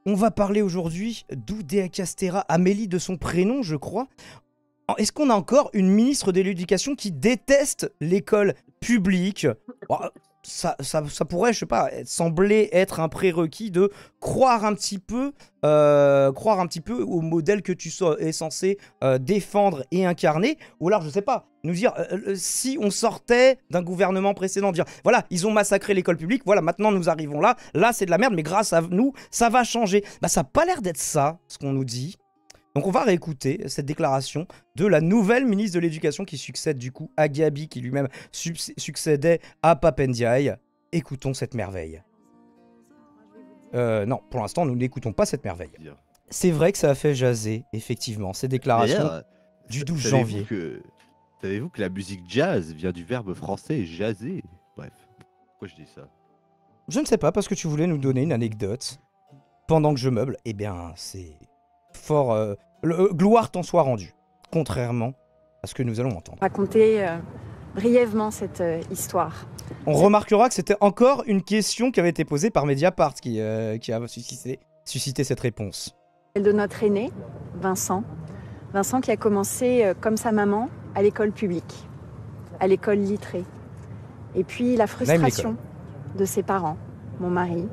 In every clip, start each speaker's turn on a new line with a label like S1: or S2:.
S1: On va parler aujourd'hui d'Oudéa Castéra, Amélie de son prénom, je crois. Est-ce qu'on a encore une ministre de l'Éducation qui déteste l'école publique? Bon, ça pourrait, je sais pas, sembler être un prérequis de croire un petit peu au modèle que es censé défendre et incarner. Ou alors, je sais pas, nous dire, si on sortait d'un gouvernement précédent, dire, voilà, ils ont massacré l'école publique, voilà, maintenant nous arrivons là c'est de la merde, mais grâce à nous, ça va changer. Bah ça n'a pas l'air d'être ça, ce qu'on nous dit. Donc on va réécouter cette déclaration de la nouvelle ministre de l'Éducation qui succède du coup à Gabi, qui lui-même succédait à Pape Ndiaye. Écoutons cette merveille. Non, pour l'instant, nous n'écoutons pas cette merveille. C'est vrai que ça a fait jaser, effectivement, ces déclarations du 12 janvier.
S2: Savez-vous que la musique jazz vient du verbe français jaser? Bref, pourquoi je dis ça?
S1: Je ne sais pas, parce que tu voulais nous donner une anecdote pendant que je meuble. Eh bien, c'est fort... gloire t'en soit rendue, contrairement à ce que nous allons entendre.
S3: Raconter brièvement cette histoire.
S1: On remarquera que c'était encore une question qui avait été posée par Mediapart qui a suscité cette réponse.
S3: Celle de notre aîné, Vincent. Vincent qui a commencé, comme sa maman, à l'école publique, à l'école littrée. Et puis la frustration de ses parents, mon mari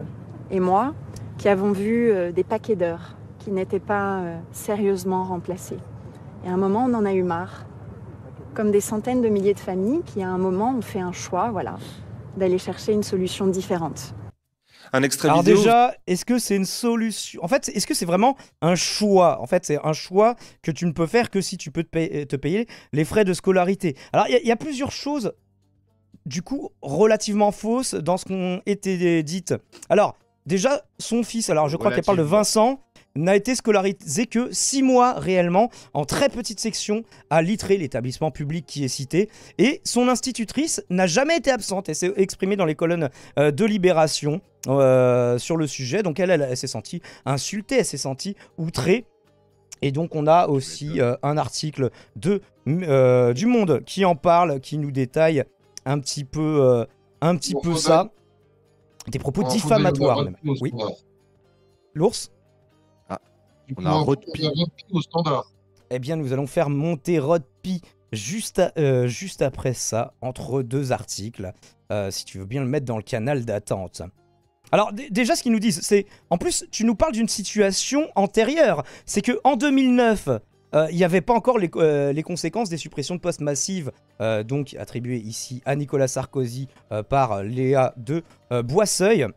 S3: et moi, qui avons vu des paquets d'heures qui n'étaient pas sérieusement remplacés. Et à un moment, on en a eu marre. Comme des centaines de milliers de familles qui, à un moment, ont fait un choix, voilà, d'aller chercher une solution différente.
S4: Un extrait
S1: Alors
S4: vidéo.
S1: déjà, est-ce que c'est une solution? En fait, est-ce que c'est vraiment un choix? En fait, c'est un choix que tu ne peux faire que si tu peux te payer les frais de scolarité. Alors, il y a plusieurs choses, du coup, relativement fausses dans ce qu'on était dites. Alors, déjà, son fils, alors je crois qu'elle parle de Vincent, n'a été scolarisé que 6 mois réellement, en très petite section, à Littré, l'établissement public qui est cité. Et son institutrice n'a jamais été absente. Elle s'est exprimée dans les colonnes de Libération sur le sujet. Donc elle s'est sentie insultée, elle s'est sentie outrée. Et donc on a aussi un article du Monde qui en parle, qui nous détaille un petit peu ça. Des propos diffamatoires même. Oui. L'ours?
S2: On a Rodpi
S5: au standard.
S1: Eh bien, nous allons faire monter Rodpi juste après ça, entre deux articles, si tu veux bien le mettre dans le canal d'attente. Alors, déjà, ce qu'ils nous disent, c'est... En plus, tu nous parles d'une situation antérieure. C'est qu'en 2009, il n'y avait pas encore les conséquences des suppressions de postes massives, donc attribuées ici à Nicolas Sarkozy par Léa de Boisseuil.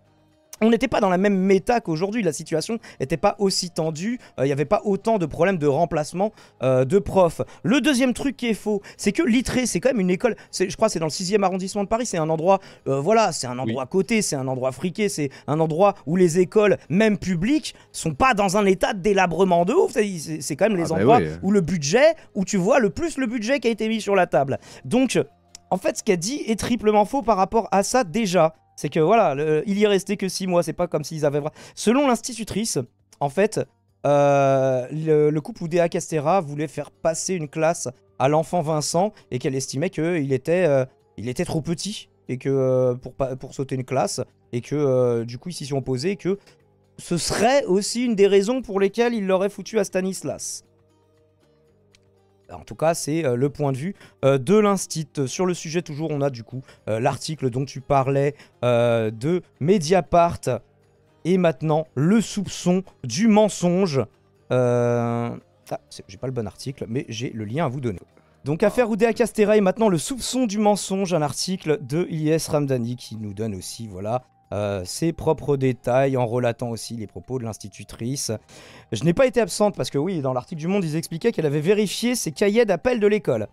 S1: On n'était pas dans la même méta qu'aujourd'hui, la situation n'était pas aussi tendue, il n'y avait pas autant de problèmes de remplacement de profs. Le deuxième truc qui est faux, c'est que Littré, c'est quand même une école, je crois que c'est dans le 6e arrondissement de Paris, c'est un endroit, voilà, c'est un endroit coté, c'est un endroit friqué, c'est un endroit où les écoles, même publiques, sont pas dans un état de délabrement de ouf, c'est quand même les endroits où le budget, où tu vois le plus le budget qui a été mis sur la table. Donc, en fait, ce qu'elle dit est triplement faux par rapport à ça déjà. C'est que voilà, il y est resté que 6 mois, c'est pas comme s'ils avaient... Selon l'institutrice, en fait, le couple Oudéa Castéra voulait faire passer une classe à l'enfant Vincent et qu'elle estimait qu'il était trop petit et que pour sauter une classe et que du coup ils s'y sont opposés et que ce serait aussi une des raisons pour lesquelles il l'aurait foutu à Stanislas. En tout cas, c'est le point de vue de l'Instit. Sur le sujet, toujours, on a du coup l'article dont tu parlais de Mediapart. Et maintenant, le soupçon du mensonge. J'ai pas le bon article, mais j'ai le lien à vous donner. Donc, affaire Oudéa Castéra et maintenant le soupçon du mensonge, un article de Ilyes Ramdani qui nous donne aussi, voilà, ses propres détails en relatant aussi les propos de l'institutrice. Je n'ai pas été absente parce que oui, dans l'article du Monde, ils expliquaient qu'elle avait vérifié ses cahiers d'appel de l'école.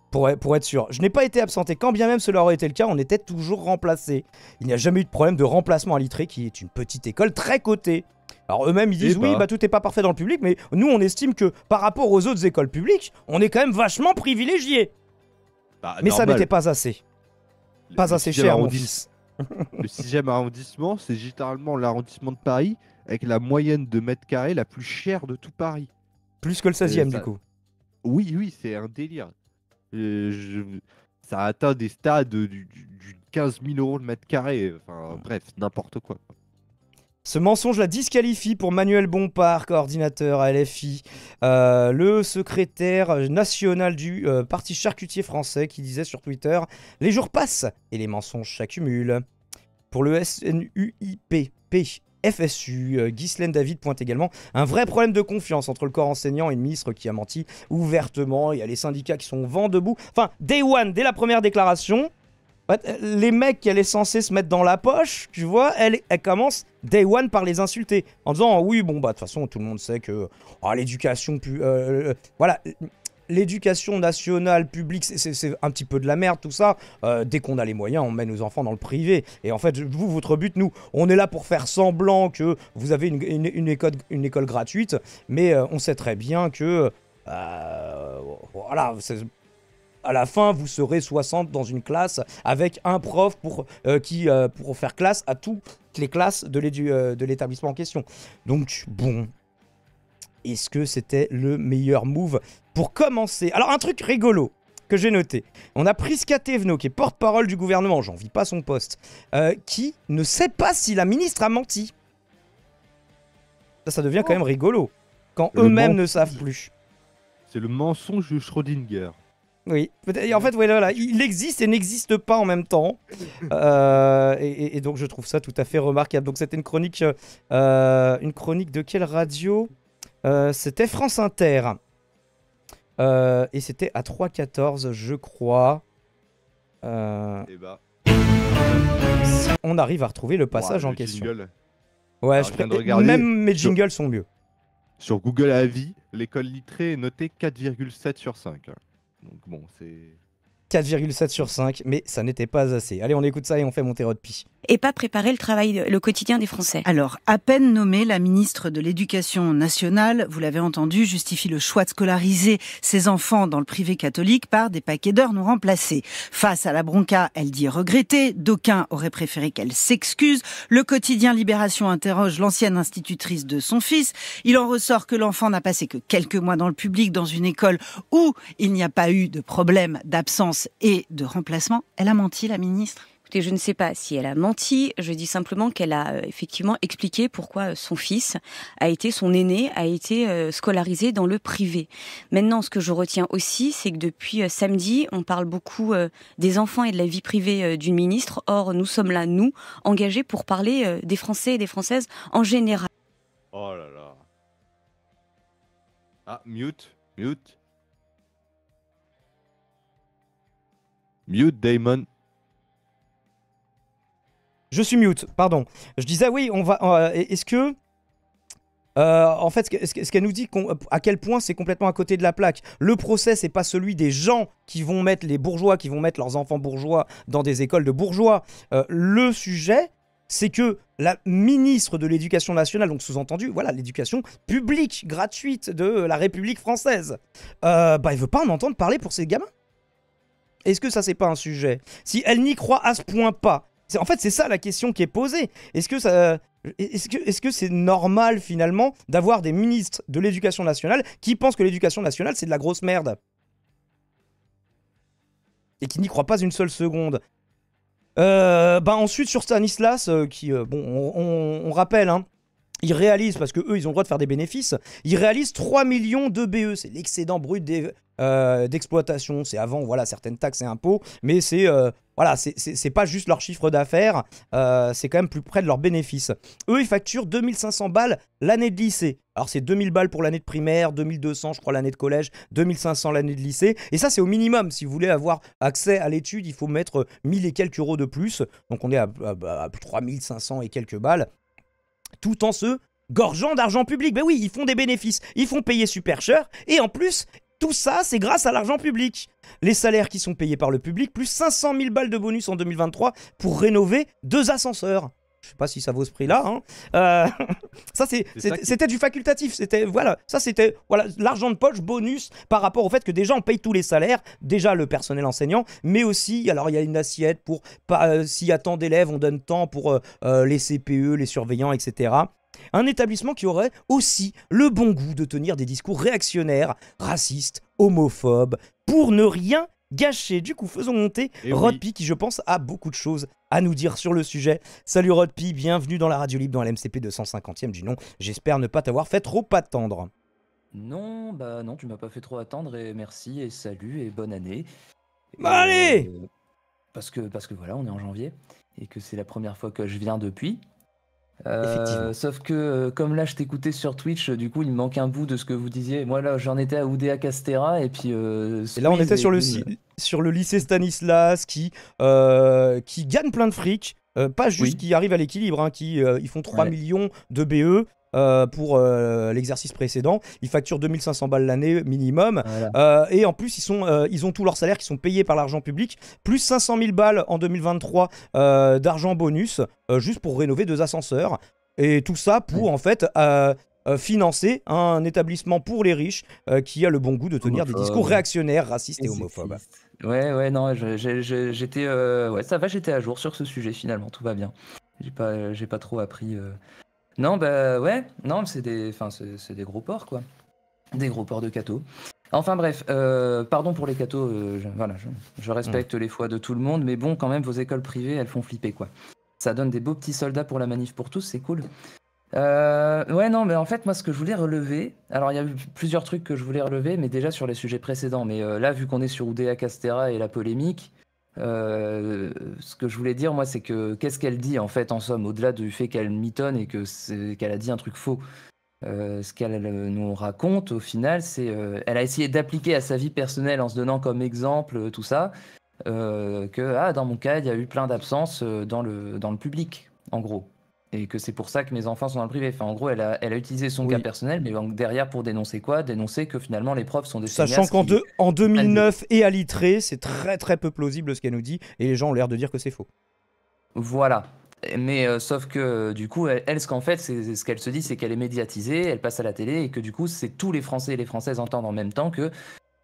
S1: Pour être sûr. Je n'ai pas été absente et quand bien même cela aurait été le cas, on était toujours remplacés. Il n'y a jamais eu de problème de remplacement à Littré qui est une petite école très cotée. Alors eux-mêmes ils disent oui, bah tout n'est pas parfait dans le public, mais nous on estime que par rapport aux autres écoles publiques, on est quand même vachement privilégiés.
S2: Bah,
S1: mais ça n'était pas assez. Pas assez cher, mon fils.
S2: Le 6e arrondissement, c'est littéralement l'arrondissement de Paris avec la moyenne de mètres carrés la plus chère de tout Paris.
S1: Plus que le 16e du coup.
S2: Oui, c'est un délire. Ça atteint des stades du 15 000 € le mètre carré. Enfin, bref, n'importe quoi.
S1: Ce mensonge la disqualifie pour Manuel Bompard, coordinateur à LFI, le secrétaire national du Parti charcutier français qui disait sur Twitter « Les jours passent et les mensonges s'accumulent ». Pour le SNUIPP, FSU, Ghislaine David pointe également un vrai problème de confiance entre le corps enseignant et le ministre qui a menti ouvertement. Il y a les syndicats qui sont vent debout. Enfin, day one, dès la première déclaration, les mecs qu'elle est censée se mettre dans la poche, tu vois, elle commence day one par les insulter. En disant, oui, bon, bah, de toute façon, tout le monde sait que l'éducation... voilà... L'éducation nationale publique, c'est un petit peu de la merde, tout ça. Dès qu'on a les moyens, on met nos enfants dans le privé. Et en fait, vous, votre but, nous, on est là pour faire semblant que vous avez une école gratuite. Mais on sait très bien que... voilà, à la fin, vous serez 60 dans une classe avec un prof pour faire classe à toutes les classes de l'établissement en question. Donc, bon... Est-ce que c'était le meilleur move pour commencer? Alors, un truc rigolo que j'ai noté. On a Prisca Thévenot, qui est porte-parole du gouvernement, j'en vis pas son poste, qui ne sait pas si la ministre a menti. Ça devient quand même rigolo, quand eux-mêmes ne savent plus.
S2: C'est le mensonge de Schrödinger.
S1: Oui, en fait, voilà, il existe et n'existe pas en même temps. Et donc, je trouve ça tout à fait remarquable. Donc, c'était une chronique de quelle radio? C'était France Inter. Et c'était à 3h14, je crois.
S2: Et bah.
S1: On arrive à retrouver le passage en question.
S2: Jingle.
S1: Ouais,
S2: Alors,
S1: même mes jingles sont mieux.
S2: Sur Google Avis, l'école littrée est notée 4,7 sur 5. Donc bon, c'est...
S1: 4,7 sur 5, mais ça n'était pas assez. Allez, on écoute ça et on fait monter Rodpi.
S4: Et pas préparer le quotidien des Français.
S5: Alors, à peine nommée, la ministre de l'Éducation nationale, vous l'avez entendu, justifie le choix de scolariser ses enfants dans le privé catholique par des paquets d'heures non remplacés. Face à la bronca, elle dit regretter. D'aucuns auraient préféré qu'elle s'excuse. Le quotidien Libération interroge l'ancienne institutrice de son fils. Il en ressort que l'enfant n'a passé que quelques mois dans le public, dans une école où il n'y a pas eu de problème d'absence et de remplacement. Elle a menti, la ministre?
S4: Écoutez, je ne sais pas si elle a menti, je dis simplement qu'elle a effectivement expliqué pourquoi son fils son aîné a été scolarisé dans le privé. Maintenant, ce que je retiens aussi, c'est que depuis samedi, on parle beaucoup des enfants et de la vie privée d'une ministre. Or, nous sommes là, nous, engagés pour parler des Français et des Françaises en général.
S2: Oh là là. Ah, mute. Mute, Damon.
S1: Je suis mute, pardon. Je disais, oui, on va... est-ce que... en fait, ce qu'elle nous dit, à quel point c'est complètement à côté de la plaque. Le procès, c'est pas celui des gens qui vont mettre les bourgeois, qui vont mettre leurs enfants bourgeois dans des écoles de bourgeois. Le sujet, c'est que la ministre de l'Éducation nationale, donc sous-entendu, voilà, l'éducation publique, gratuite de la République française, elle veut pas en entendre parler pour ses gamins. Est-ce que ça, c'est pas un sujet? Si elle n'y croit à ce point pas, en fait, c'est ça la question qui est posée. Est-ce que c'est normal, finalement, d'avoir des ministres de l'Éducation nationale qui pensent que l'Éducation nationale, c'est de la grosse merde? Et qui n'y croient pas une seule seconde. Ensuite, sur Stanislas, on rappelle, hein, ils réalisent, parce que eux, ils ont le droit de faire des bénéfices, ils réalisent 3 millions de BE. C'est l'excédent brut d'exploitation. C'est avant, voilà, certaines taxes et impôts, mais c'est pas juste leur chiffre d'affaires, c'est quand même plus près de leurs bénéfices. Eux, ils facturent 2500 balles l'année de lycée. Alors, c'est 2000 balles pour l'année de primaire, 2200, je crois, l'année de collège, 2500 l'année de lycée. Et ça, c'est au minimum. Si vous voulez avoir accès à l'étude, il faut mettre 1000 et quelques euros de plus. Donc, on est à 3500 et quelques balles. Tout en se gorgeant d'argent public. Ben oui, ils font des bénéfices, ils font payer super cher, et en plus, tout ça, c'est grâce à l'argent public. Les salaires qui sont payés par le public, plus 500 000 balles de bonus en 2023 pour rénover 2 ascenseurs. Je sais pas si ça vaut ce prix-là. Hein. Ça, c'était du facultatif. C'était l'argent de poche, bonus, par rapport au fait que déjà, on paye tous les salaires. Déjà, le personnel enseignant, mais aussi, alors il y a une assiette pour, s'il y a tant d'élèves, on donne tant pour les CPE, les surveillants, etc. Un établissement qui aurait aussi le bon goût de tenir des discours réactionnaires, racistes, homophobes, pour ne rien gâchées. Du coup, faisons monter
S2: Et
S1: Rod
S2: oui.
S1: P, qui je pense a beaucoup de choses à nous dire sur le sujet. Salut Rod P, bienvenue dans la radio libre dans l'MCP 250e du nom. J'espère ne pas t'avoir fait trop attendre.
S6: Non, bah non, tu m'as pas fait trop attendre et merci et salut et bonne année. Et,
S1: Allez
S6: parce que voilà, on est en janvier et que c'est la première fois que je viens depuis.
S1: Effectivement.
S6: Sauf que comme là je t'écoutais sur Twitch, du coup il me manque un bout de ce que vous disiez. Moi là j'en étais à Oudéa Castéra et puis.
S1: Et là, on était sur le lycée Stanislas qui gagne plein de fric. Pas juste
S6: Oui.
S1: qui arrive à l'équilibre, hein, ils font 3
S6: Ouais.
S1: millions de BE pour l'exercice précédent. Ils facturent 2500 balles l'année minimum.
S6: Voilà.
S1: Et en plus, ils ont tous leurs salaires qui sont payés par l'argent public, plus 500 000 balles en 2023 d'argent bonus, juste pour rénover 2 ascenseurs. Et tout ça pour, en fait, financer un établissement pour les riches qui a le bon goût de tenir des
S6: Homophobe.
S1: discours réactionnaires, racistes et homophobes.
S6: Sexiste. Ouais, non, j'étais ouais, ça va, j'étais à jour sur ce sujet finalement, tout va bien. J'ai pas trop appris. Non, bah ouais, non, c'est des des gros porcs quoi. Des gros porcs de cathos. Enfin bref, pardon pour les cathos, je respecte les foi de tout le monde, mais bon, quand même, vos écoles privées, elles font flipper quoi. Ça donne des beaux petits soldats pour la manif pour tous, c'est cool. Ouais, non, mais en fait, moi, ce que je voulais relever, alors il y a eu plusieurs trucs que je voulais relever, mais déjà sur les sujets précédents. Mais là, vu qu'on est sur Oudéa Castéra et la polémique, ce que je voulais dire, moi, c'est que qu'est-ce qu'elle dit, en fait, en somme, au-delà du fait qu'elle mitonne et qu'elle a dit un truc faux. Ce qu'elle nous raconte, au final, c'est elle a essayé d'appliquer à sa vie personnelle en se donnant comme exemple tout ça, que dans mon cas, il y a eu plein d'absences dans le public, en gros. Et que c'est pour ça que mes enfants sont dans le privé. Enfin, en gros, elle a utilisé son cas personnel, mais derrière, pour dénoncer quoi? Dénoncer que finalement, les profs sont des
S1: Sachant
S6: feignasses
S1: qu'en 2009 et à l'ITRE, c'est très très peu plausible ce qu'elle nous dit, et les gens ont l'air de dire que c'est faux.
S6: Voilà. Mais sauf que du coup, elle ce qu'en fait, c'est ce qu'elle se dit, c'est qu'elle est médiatisée, elle passe à la télé, et que du coup, c'est tous les Français et les Françaises entendent en même temps que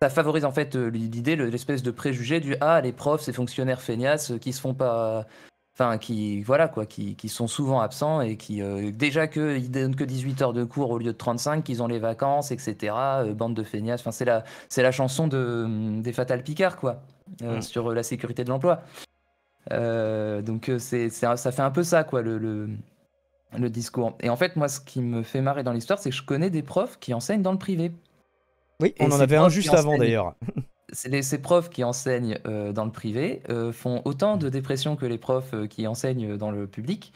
S6: ça favorise en fait l'idée, l'espèce de préjugé du les profs, ces fonctionnaires feignasses qui se font pas. Enfin, qui sont souvent absents et qui, déjà qu'ils donnent que 18 heures de cours au lieu de 35, qu'ils ont les vacances, etc. Bande de feignasses. Enfin, c'est la chanson des Fatal Picard, quoi, sur la sécurité de l'emploi. Donc, ça fait un peu ça, quoi, le discours. Et en fait, moi, ce qui me fait marrer dans l'histoire, c'est que je connais des profs qui enseignent dans le privé.
S1: Oui,
S6: Et
S1: on en
S6: ces
S1: avait un
S6: profs
S1: juste
S6: qui
S1: avant
S6: enseignent-
S1: d'ailleurs.
S6: Ces profs qui enseignent dans le privé font autant de dépression que les profs qui enseignent dans le public.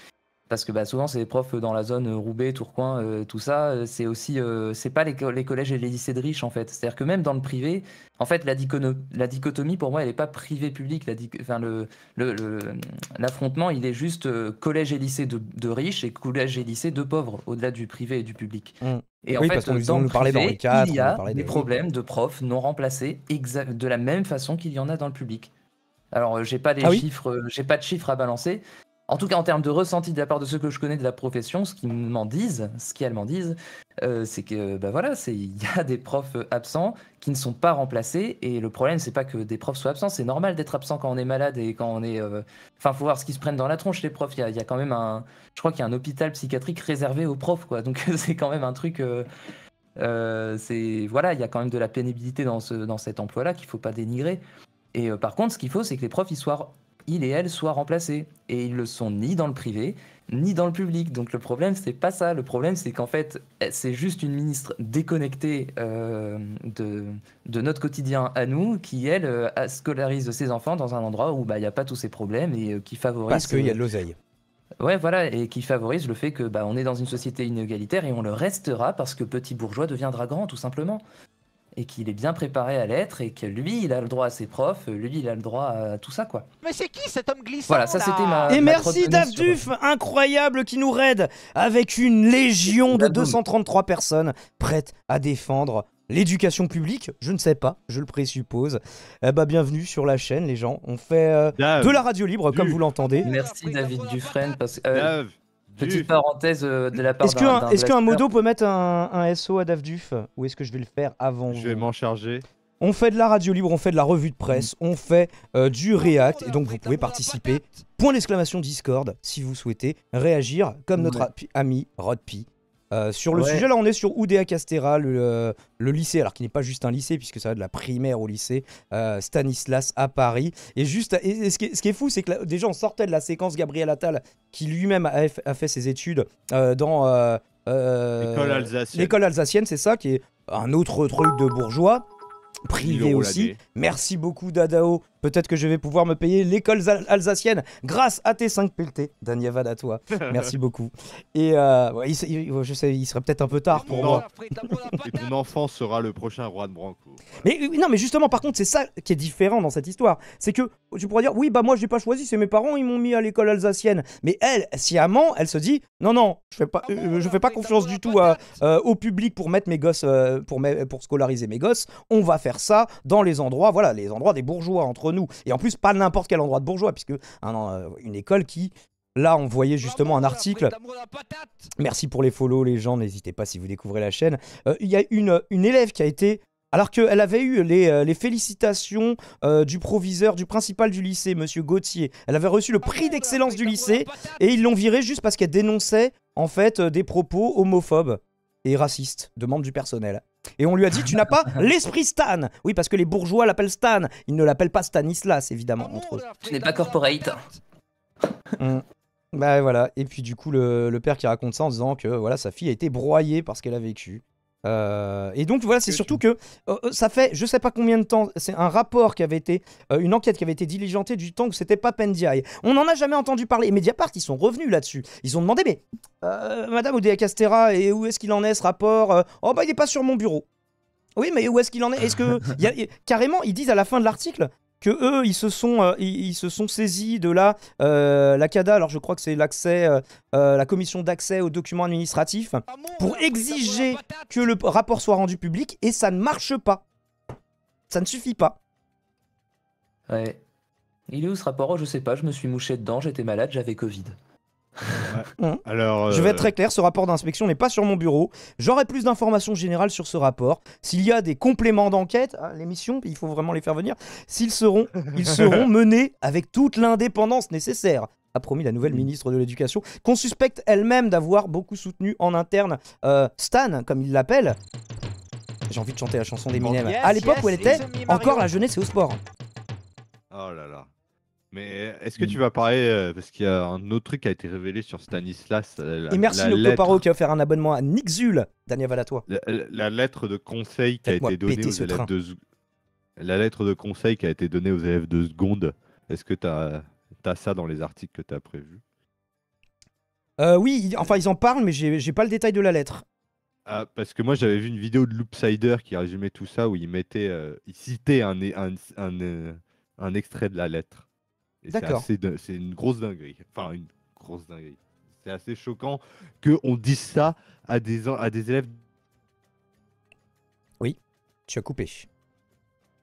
S6: Parce que souvent, c'est les profs dans la zone Roubaix, Tourcoing, tout ça. C'est aussi, c'est pas les collèges et les lycées de riches, en fait. C'est-à-dire que même dans le privé, en fait, la dichotomie, pour moi, elle n'est pas privé-public. L'affrontement, il est juste collège et lycée de riches et collège et lycée de pauvres, au-delà du privé et du public. Et
S1: Oui,
S6: en fait,
S1: parce qu'on
S6: dans
S1: nous
S6: le
S1: parlait
S6: privé,
S1: d'Henri IV,
S6: il y
S1: on nous
S6: a
S1: parlait
S6: des
S1: de-
S6: problèmes de profs non remplacés de la même façon qu'il y en a dans le public. Alors, j'ai pas les
S1: Ah oui
S6: chiffres, j'ai pas de chiffres à balancer. En tout cas, en termes de ressenti de la part de ceux que je connais de la profession, ce qu'elles m'en disent, c'est que il y a des profs absents qui ne sont pas remplacés. Et le problème, c'est pas que des profs soient absents. C'est normal d'être absent quand on est malade et quand on est. Enfin, faut voir ce qu'ils se prennent dans la tronche, les profs. Il y a quand même je crois qu'il y a un hôpital psychiatrique réservé aux profs, quoi. Donc c'est quand même un truc. Il y a quand même de la pénibilité dans cet emploi-là qu'il faut pas dénigrer. Et par contre, ce qu'il faut, c'est que les profs, ils et elles soient remplacés. Et ils le sont ni dans le privé, ni dans le public. Donc le problème, c'est pas ça. Le problème, c'est qu'en fait, c'est juste une ministre déconnectée de notre quotidien à nous, qui, elle, scolarise ses enfants dans un endroit où il n'y a pas tous ces problèmes et qui favorise...
S1: Parce qu'il y a de l'oseille.
S6: Ouais, voilà, et qui favorise le fait que on est dans une société inégalitaire et on le restera parce que petit bourgeois deviendra grand, tout simplement. Et qu'il est bien préparé à l'être et que lui, il a le droit à ses profs, lui, il a le droit à tout ça, quoi.
S7: Mais c'est qui cet homme glissant
S6: Voilà, ça
S7: là
S6: c'était ma...
S1: Et
S6: ma
S1: merci
S6: trotte de nez sur-
S1: Dafduf, incroyable, qui nous raide avec une légion de
S6: Dadoum.
S1: 233 personnes prêtes à défendre l'éducation publique. Je ne sais pas, je le présuppose. Bienvenue sur la chaîne, les gens. On fait
S2: Dave,
S1: de la radio libre, comme vous l'entendez.
S6: Merci David Dufresne, parce que...
S2: Dave,
S6: petite
S2: Duf.
S6: parenthèse de la part
S1: Est-ce qu'un modo peut mettre un SO à Dafduf? Ou est-ce que je vais le faire avant
S2: Je vais
S1: vous
S2: m'en charger.
S1: On fait de la radio libre, on fait de la revue de presse, on fait du React, et donc vous pouvez participer. Point d'exclamation Discord, si vous souhaitez réagir, comme notre ami Rod P. Sur le
S6: Ouais.
S1: sujet, là, on est sur Oudéa Castéra, le lycée, alors qui n'est pas juste un lycée, puisque ça va de la primaire au lycée Stanislas à Paris. Et juste, ce qui est fou, c'est que là, déjà, on sortait de la séquence Gabriel Attal, qui lui-même a fait ses études dans
S2: L'école alsacienne,
S1: c'est ça, qui est un autre truc de bourgeois.
S2: 1000
S1: Privé
S2: euros
S1: aussi.
S2: l'année.
S1: Merci beaucoup Dadao. Peut-être que je vais pouvoir me payer l'école alsacienne grâce à tes 5 pelletés. Daniel à toi. Merci beaucoup. Et ouais, je sais, il serait peut-être un peu tard pour
S2: Non.
S1: moi.
S2: Et ton enfant sera le prochain roi de Branco.
S1: Mais non, mais justement, par contre, c'est ça qui est différent dans cette histoire. C'est que tu pourrais dire, oui, bah moi, j'ai pas choisi, c'est mes parents, ils m'ont mis à l'école alsacienne. Mais elle, sciemment, elle se dit, non, je fais pas confiance du tout au public pour mettre mes gosses, pour scolariser mes gosses. On va faire ça dans les endroits, voilà, les endroits des bourgeois entre nous. Et en plus, pas n'importe quel endroit de bourgeois, puisque une école qui. Là, on voyait justement un article. Merci pour les follow, les gens. N'hésitez pas si vous découvrez la chaîne. Il y a une élève qui a été. Alors qu'elle avait eu les félicitations du proviseur, du principal du lycée, monsieur Gauthier. Elle avait reçu le prix d'excellence du lycée et ils l'ont virée juste parce qu'elle dénonçait en fait des propos homophobes et racistes de membres du personnel. Et on lui a dit, tu n'as pas l'esprit Stan. Oui, parce que les bourgeois l'appellent Stan. Ils ne l'appellent pas Stanislas, évidemment, entre eux.
S6: Je n'ai pas corporate.
S1: Bah voilà, et puis du coup le père qui raconte ça en disant que voilà, sa fille a été broyée par ce qu'elle a vécu. Et donc voilà, c'est surtout que ça fait je sais pas combien de temps, c'est un rapport qui avait été, une enquête qui avait été diligentée du temps que c'était pas Pendiaï. On n'en a jamais entendu parler. Et Mediapart, ils sont revenus là-dessus. Ils ont demandé, mais Madame Oudéa Castéra, et où est-ce qu'il en est ce rapport? Oh bah il est pas sur mon bureau. Oui, mais où est-ce qu'il en est? Est-ce que carrément ils disent à la fin de l'article que eux ils se sont saisis de la CADA, alors je crois que c'est la commission d'accès aux documents administratifs, pour exiger que le rapport soit rendu public, et ça ne marche pas. Ça ne suffit pas.
S6: Ouais. Il est où ce rapport? Oh, je sais pas, je me suis mouché dedans, j'étais malade, j'avais Covid.
S2: Alors,
S1: Je vais être très clair, ce rapport d'inspection n'est pas sur mon bureau. J'aurai plus d'informations générales sur ce rapport. S'il y a des compléments d'enquête, l'émission, il faut vraiment les faire venir, ils seront menés avec toute l'indépendance nécessaire, a promis la nouvelle ministre de l'Éducation, qu'on suspecte elle-même d'avoir beaucoup soutenu en interne Stan, comme il l'appelle. J'ai envie de chanter la chanson d'Eminem. À l'époque où elle était encore la jeunesse et au sport.
S2: Oh là là. Mais est-ce que tu vas parler, parce qu'il y a un autre truc qui a été révélé sur Stanislas.
S1: Et merci Nocto Paro qui a offert un abonnement à Nixul. Daniel Valatois.
S2: La lettre de conseil qui a
S1: Faites-moi
S2: été donnée
S1: péter
S2: aux
S1: ce
S2: élèves
S1: train.
S2: La lettre de conseil qui a été donnée aux élèves de seconde. Est-ce que tu as ça dans les articles que tu as prévus?
S1: Oui, enfin ils en parlent, mais j'ai pas le détail de la lettre.
S2: Ah, parce que moi j'avais vu une vidéo de Loopsider qui résumait tout ça où il citait un extrait de la lettre. Et
S1: D'accord.
S2: c'est une grosse dinguerie. Enfin, une grosse dinguerie. C'est assez choquant qu'on dise ça à des élèves.
S1: Oui, tu as coupé.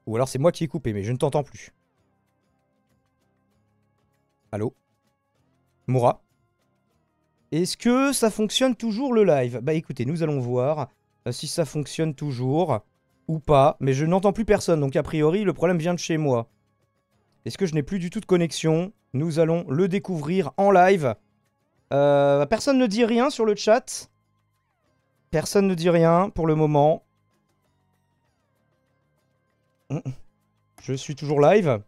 S1: Ou alors c'est moi qui ai coupé, mais je ne t'entends plus. Allô? Moura? Est-ce que ça fonctionne toujours le live? Bah écoutez, nous allons voir si ça fonctionne toujours ou pas. Mais je n'entends plus personne, donc a priori le problème vient de chez moi. Est-ce que je n'ai plus du tout de connexion? Nous allons le découvrir en live. Personne ne dit rien sur le chat. Personne ne dit rien pour le moment. Je suis toujours live.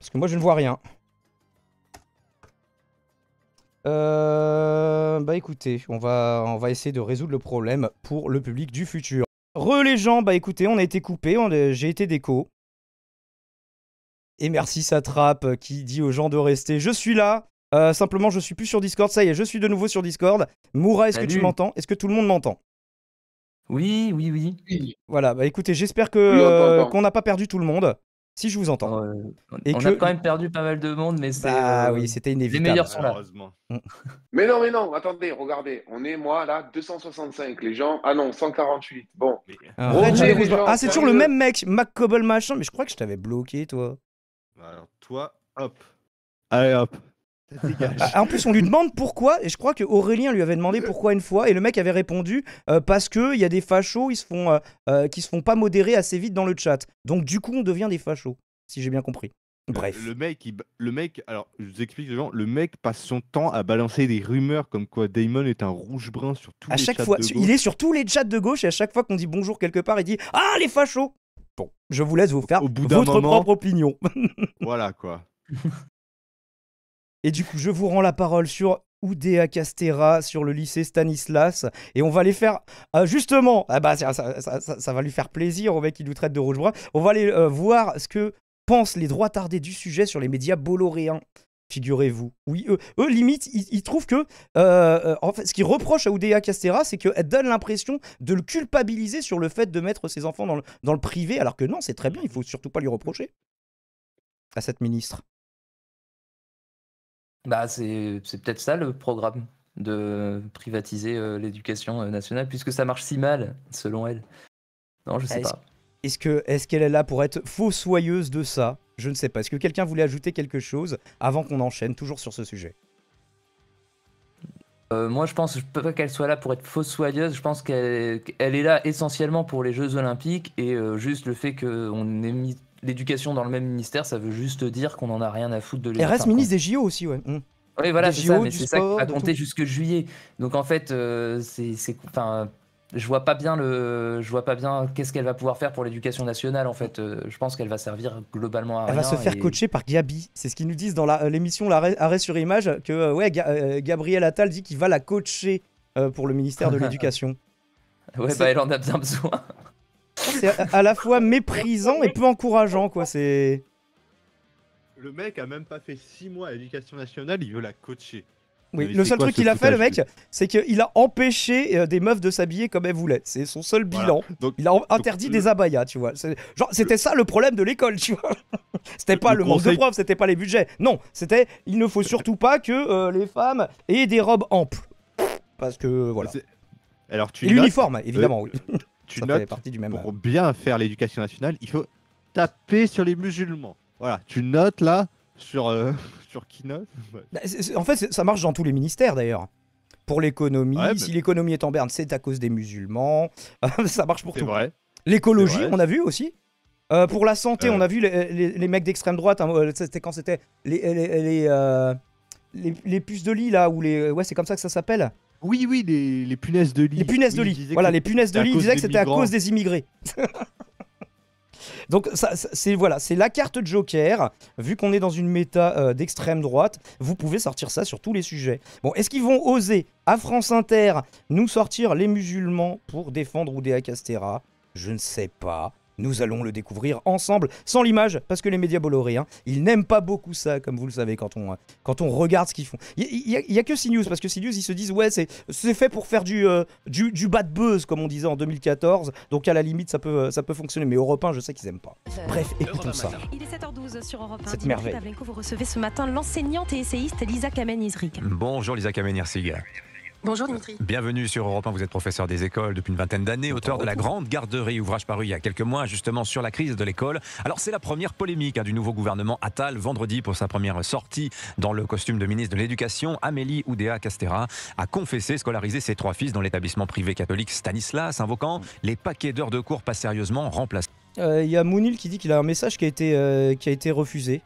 S1: Parce que moi je ne vois rien. Bah écoutez, on va essayer de résoudre le problème pour le public du futur. Les gens, bah écoutez, on a été coupé, j'ai été déco. Et merci Satrap qui dit aux gens de rester. Je suis là. Simplement, je suis plus sur Discord. Ça y est, je suis de nouveau sur Discord. Moura, est-ce que tu m'entends? Est-ce que tout le monde m'entend?
S6: Oui.
S1: Voilà, bah écoutez, j'espère que qu'on n'a pas perdu tout le monde. Si je vous entends.
S6: On a quand même perdu pas mal de monde, mais c'est.
S1: Bah oui, c'était inévitable.
S6: Les meilleurs sont là.
S7: Mais non, attendez, regardez. On est, moi, là, 265. Les gens. Ah non, 148. Bon.
S1: Reggie
S7: les gens,
S1: c'est toujours le même mec, McCobble machin, mais je crois que je t'avais bloqué, toi.
S2: Alors, toi, hop. Allez, hop.
S1: En plus, on lui demande pourquoi, et je crois que Aurélien lui avait demandé pourquoi une fois, et le mec avait répondu parce qu'il y a des fachos, qui se font pas modérer assez vite dans le chat. Donc, du coup, on devient des fachos, si j'ai bien compris. Bref.
S2: Le mec, alors je vous explique les gens, le mec passe son temps à balancer des rumeurs comme quoi Damon est un rouge-brun sur tous
S1: À
S2: les
S1: chaque
S2: chats
S1: fois,
S2: de
S1: il
S2: gauche.
S1: est sur tous les chats de gauche et à chaque fois qu'on dit bonjour quelque part, il dit « Ah, les fachos !» Bon, je vous laisse vous faire
S2: Au bout d'un
S1: votre
S2: moment-
S1: propre opinion.
S2: Voilà quoi.
S1: Et du coup, je vous rends la parole sur Oudéa Castéra, sur le lycée Stanislas. Et on va les faire, justement, ça va lui faire plaisir au mec qui nous traite de rouge-brun. On va aller voir ce que pensent les droits tardés du sujet sur les médias bolloréens. Figurez-vous. Oui, eux limite, ils trouvent que... en fait, ce qu'ils reprochent à Oudéa Castéra, c'est qu'elle donne l'impression de le culpabiliser sur le fait de mettre ses enfants dans le privé, alors que non, c'est très bien, il faut surtout pas lui reprocher. À cette ministre.
S6: Bah, c'est peut-être ça le programme, de privatiser l'éducation nationale, puisque ça marche si mal, selon elle. Non, je sais pas.
S1: Est-ce qu'elle est là pour être fossoyeuse de ça? Je ne sais pas. Est-ce que quelqu'un voulait ajouter quelque chose avant qu'on enchaîne, toujours sur ce sujet?
S6: Moi, je pense pas qu'elle soit là pour être fossoyeuse. Je pense qu'elle est là essentiellement pour les Jeux Olympiques, et juste le fait qu'on ait mis l'éducation dans le même ministère, ça veut juste dire qu'on en a rien à foutre de
S1: Elle
S6: l'éducation.
S1: reste ministre des JO aussi, ouais.
S6: Oui, voilà,
S1: des
S6: c'est ça,
S1: JO,
S6: mais
S1: du
S6: c'est ça qui
S1: sport,
S6: va
S1: de
S6: compter
S1: tout.
S6: jusque juillet. Donc en fait, enfin, je vois pas bien qu'est-ce qu'elle va pouvoir faire pour l'éducation nationale. En fait, je pense qu'elle va servir globalement à rien.
S1: Elle va se faire coacher par Gabi. C'est ce qu'ils nous disent dans l'émission Arrêt sur image, que Gabriel Attal dit qu'il va la coacher pour le ministère de l'Éducation.
S6: Ouais, bah elle en a bien besoin.
S1: C'est à la fois méprisant et peu encourageant, quoi. C'est...
S2: Le mec a même pas fait 6 mois à l'éducation nationale, il veut la coacher.
S1: Oui,
S2: Mais
S1: le
S2: c'est
S1: seul
S2: quoi
S1: truc
S2: ce
S1: qu'il a fait, le
S2: foutage
S1: mec, c'est qu'il a empêché des meufs de s'habiller comme elles voulaient. C'est son seul bilan.
S2: Donc,
S1: Il a interdit des abayas, tu vois. C'était ça le problème de l'école, tu vois. C'était pas le manque de profs, c'était pas les budgets. Non, c'était il ne faut surtout pas que les femmes aient des robes amples. Parce que voilà.
S2: Alors,
S1: Et l'uniforme, évidemment, oui.
S2: Tu
S1: Ça
S2: notes,
S1: fait partie du même.
S2: pour bien faire l'éducation nationale, il faut taper sur les musulmans. Voilà, tu notes là sur qui note. Ouais.
S1: En fait, ça marche dans tous les ministères d'ailleurs. Pour l'économie,
S2: Ouais,
S1: si l'économie est en berne, c'est à cause des musulmans. Ça marche pour
S2: C'est
S1: tout.
S2: vrai.
S1: L'écologie,
S2: C'est vrai.
S1: on a vu aussi. Pour la santé, on a vu les mecs d'extrême droite. C'était quand c'était les puces de lit là, ou ouais, c'est comme ça que ça s'appelle.
S2: Oui, les punaises de lit.
S1: Les punaises de lit. Voilà, les punaises de lit, ils disaient que c'était à cause des immigrés. Donc c'est la carte Joker. Vu qu'on est dans une méta d'extrême droite, vous pouvez sortir ça sur tous les sujets. Bon, est-ce qu'ils vont oser à France Inter nous sortir les musulmans pour défendre Oudéa Castéra? Je ne sais pas. Nous allons le découvrir ensemble, sans l'image, parce que les médias bolloréens, ils n'aiment pas beaucoup ça, comme vous le savez, quand on regarde ce qu'ils font. Il y a que CNews, parce que CNews, ils se disent, ouais, c'est fait pour faire du bad buzz, comme on disait en 2014, donc à la limite, ça peut fonctionner, mais Europe 1, je sais qu'ils aiment pas. Bref, écoutons ça.
S8: Il est 7h12 sur Europe 1.
S1: Cette
S8: Dimitri
S1: merveille.
S8: Pavlenko, vous recevez ce matin l'enseignante et essayiste Lisa Kamen-Izrik.
S9: Bonjour Lisa Kamen-Izrik.
S8: Bonjour Dimitri.
S9: Bienvenue sur Europe 1, vous êtes professeur des écoles depuis une vingtaine d'années, auteur de La Grande Garderie, ouvrage paru il y a quelques mois justement sur la crise de l'école. Alors c'est la première polémique du nouveau gouvernement Attal. Vendredi, pour sa première sortie dans le costume de ministre de l'Éducation, Amélie Oudéa Castéra a confessé scolariser ses 3 fils dans l'établissement privé catholique Stanislas, invoquant les paquets d'heures de cours pas sérieusement remplacés.
S1: Il y a Mounil qui dit qu'il a un message qui a été refusé.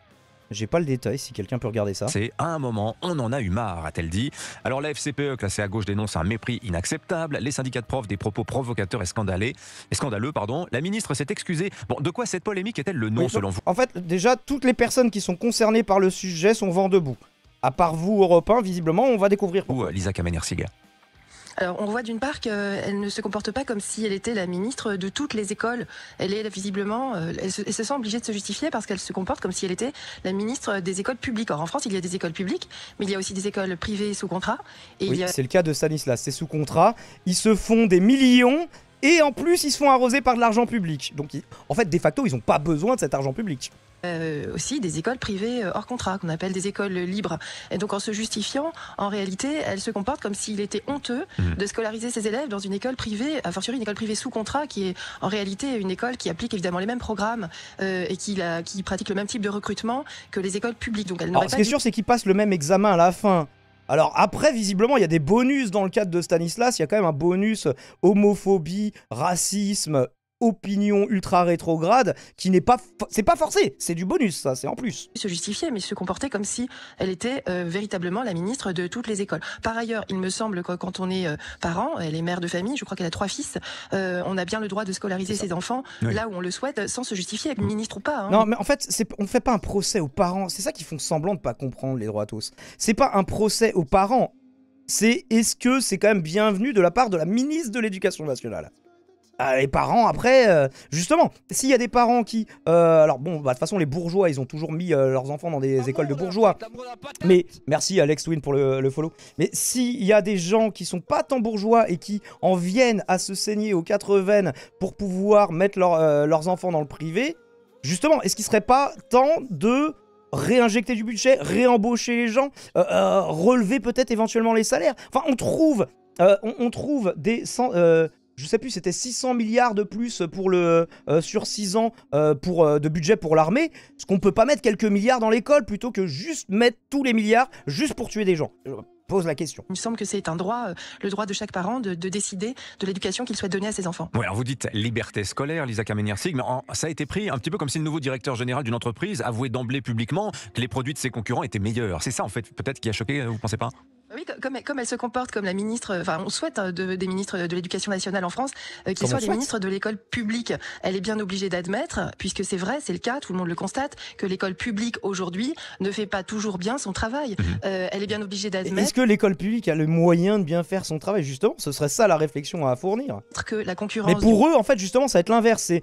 S1: J'ai pas le détail, si quelqu'un peut regarder ça.
S9: C'est à un moment, on en a eu marre, a-t-elle dit. Alors la FCPE, classée à gauche, dénonce un mépris inacceptable. Les syndicats de profs, des propos provocateurs et scandaleux. La ministre s'est excusée. Bon, de quoi cette polémique est-elle le nom,
S1: Oui,
S9: selon vous?
S1: En fait, déjà, toutes les personnes qui sont concernées par le sujet sont vent debout. À part vous, Europe 1, visiblement, on va découvrir.
S9: Ou Lisa Kamen-Izrik.
S8: Alors on voit d'une part qu'elle ne se comporte pas comme si elle était la ministre de toutes les écoles. Elle est visiblement, elle se sent obligée de se justifier parce qu'elle se comporte comme si elle était la ministre des écoles publiques. Or en France, il y a des écoles publiques, mais il y a aussi des écoles privées sous contrat. Et
S1: oui, c'est le cas de Stanislas, c'est sous contrat. Ils se font des millions et en plus, ils se font arroser par de l'argent public. Donc en fait, de facto, ils n'ont pas besoin de cet argent public.
S8: Aussi des écoles privées hors contrat, qu'on appelle des écoles libres. Et donc en se justifiant, en réalité, elle se comporte comme s'il était honteux de scolariser ses élèves dans une école privée, a fortiori une école privée sous contrat, qui est en réalité une école qui applique évidemment les mêmes programmes et qui pratique le même type de recrutement que les écoles publiques. Donc elle n'aurait pas...
S1: Ce qui est sûr, c'est qu'ils passent le même examen à la fin. Alors après, visiblement, il y a des bonus dans le cadre de Stanislas. Il y a quand même un bonus homophobie, racisme opinion ultra rétrograde qui n'est pas... C'est pas forcé, c'est du bonus, ça, c'est en plus.
S8: Se justifier, mais se comporter comme si elle était véritablement la ministre de toutes les écoles. Par ailleurs, il me semble que quand on est parent, elle est mère de famille, je crois qu'elle a 3 fils, on a bien le droit de scolariser ses enfants là où on le souhaite, sans se justifier, ministre ou pas. Hein.
S1: Non, mais en fait, on ne fait pas un procès aux parents. C'est ça qu'ils font semblant de pas comprendre, les droitos. C'est pas un procès aux parents. C'est est-ce que c'est quand même bienvenu de la part de la ministre de l'Éducation nationale. Les parents, après, justement, s'il y a des parents qui... alors bon, de toute façon, les bourgeois, ils ont toujours mis leurs enfants dans des écoles de bourgeois. Mais, merci Alex Twin pour le follow. Mais s'il y a des gens qui sont pas tant bourgeois et qui en viennent à se saigner aux 4 veines pour pouvoir mettre leurs enfants dans le privé, justement, est-ce qu'il serait pas temps de réinjecter du budget, réembaucher les gens, relever peut-être éventuellement les salaires? Enfin, on trouve des... je sais plus, c'était 600 milliards de plus pour sur 6 ans de budget pour l'armée. Est-ce qu'on peut pas mettre quelques milliards dans l'école plutôt que juste mettre tous les milliards juste pour tuer des gens? Je pose la question.
S8: Il me semble que c'est un droit, le droit de chaque parent de décider de l'éducation qu'il souhaite donner à ses enfants.
S9: Oui, alors vous dites liberté scolaire, Lisa Kameniersig, mais ça a été pris un petit peu comme si le nouveau directeur général d'une entreprise avouait d'emblée publiquement que les produits de ses concurrents étaient meilleurs. C'est ça en fait peut-être qui a choqué, vous pensez pas?
S8: Oui, comme elle se comporte comme la ministre, enfin on souhaite des ministres de l'Éducation nationale en France qu'ils soient des ministres de l'école publique. Elle est bien obligée d'admettre, puisque c'est vrai, c'est le cas, tout le monde le constate, que l'école publique aujourd'hui ne fait pas toujours bien son travail. Elle est bien obligée d'admettre...
S1: Est-ce que l'école publique a le moyen de bien faire son travail? Justement, ce serait ça la réflexion à fournir.
S8: Que la concurrence...
S1: Mais pour eux, en fait, justement, ça va être l'inverse. C'est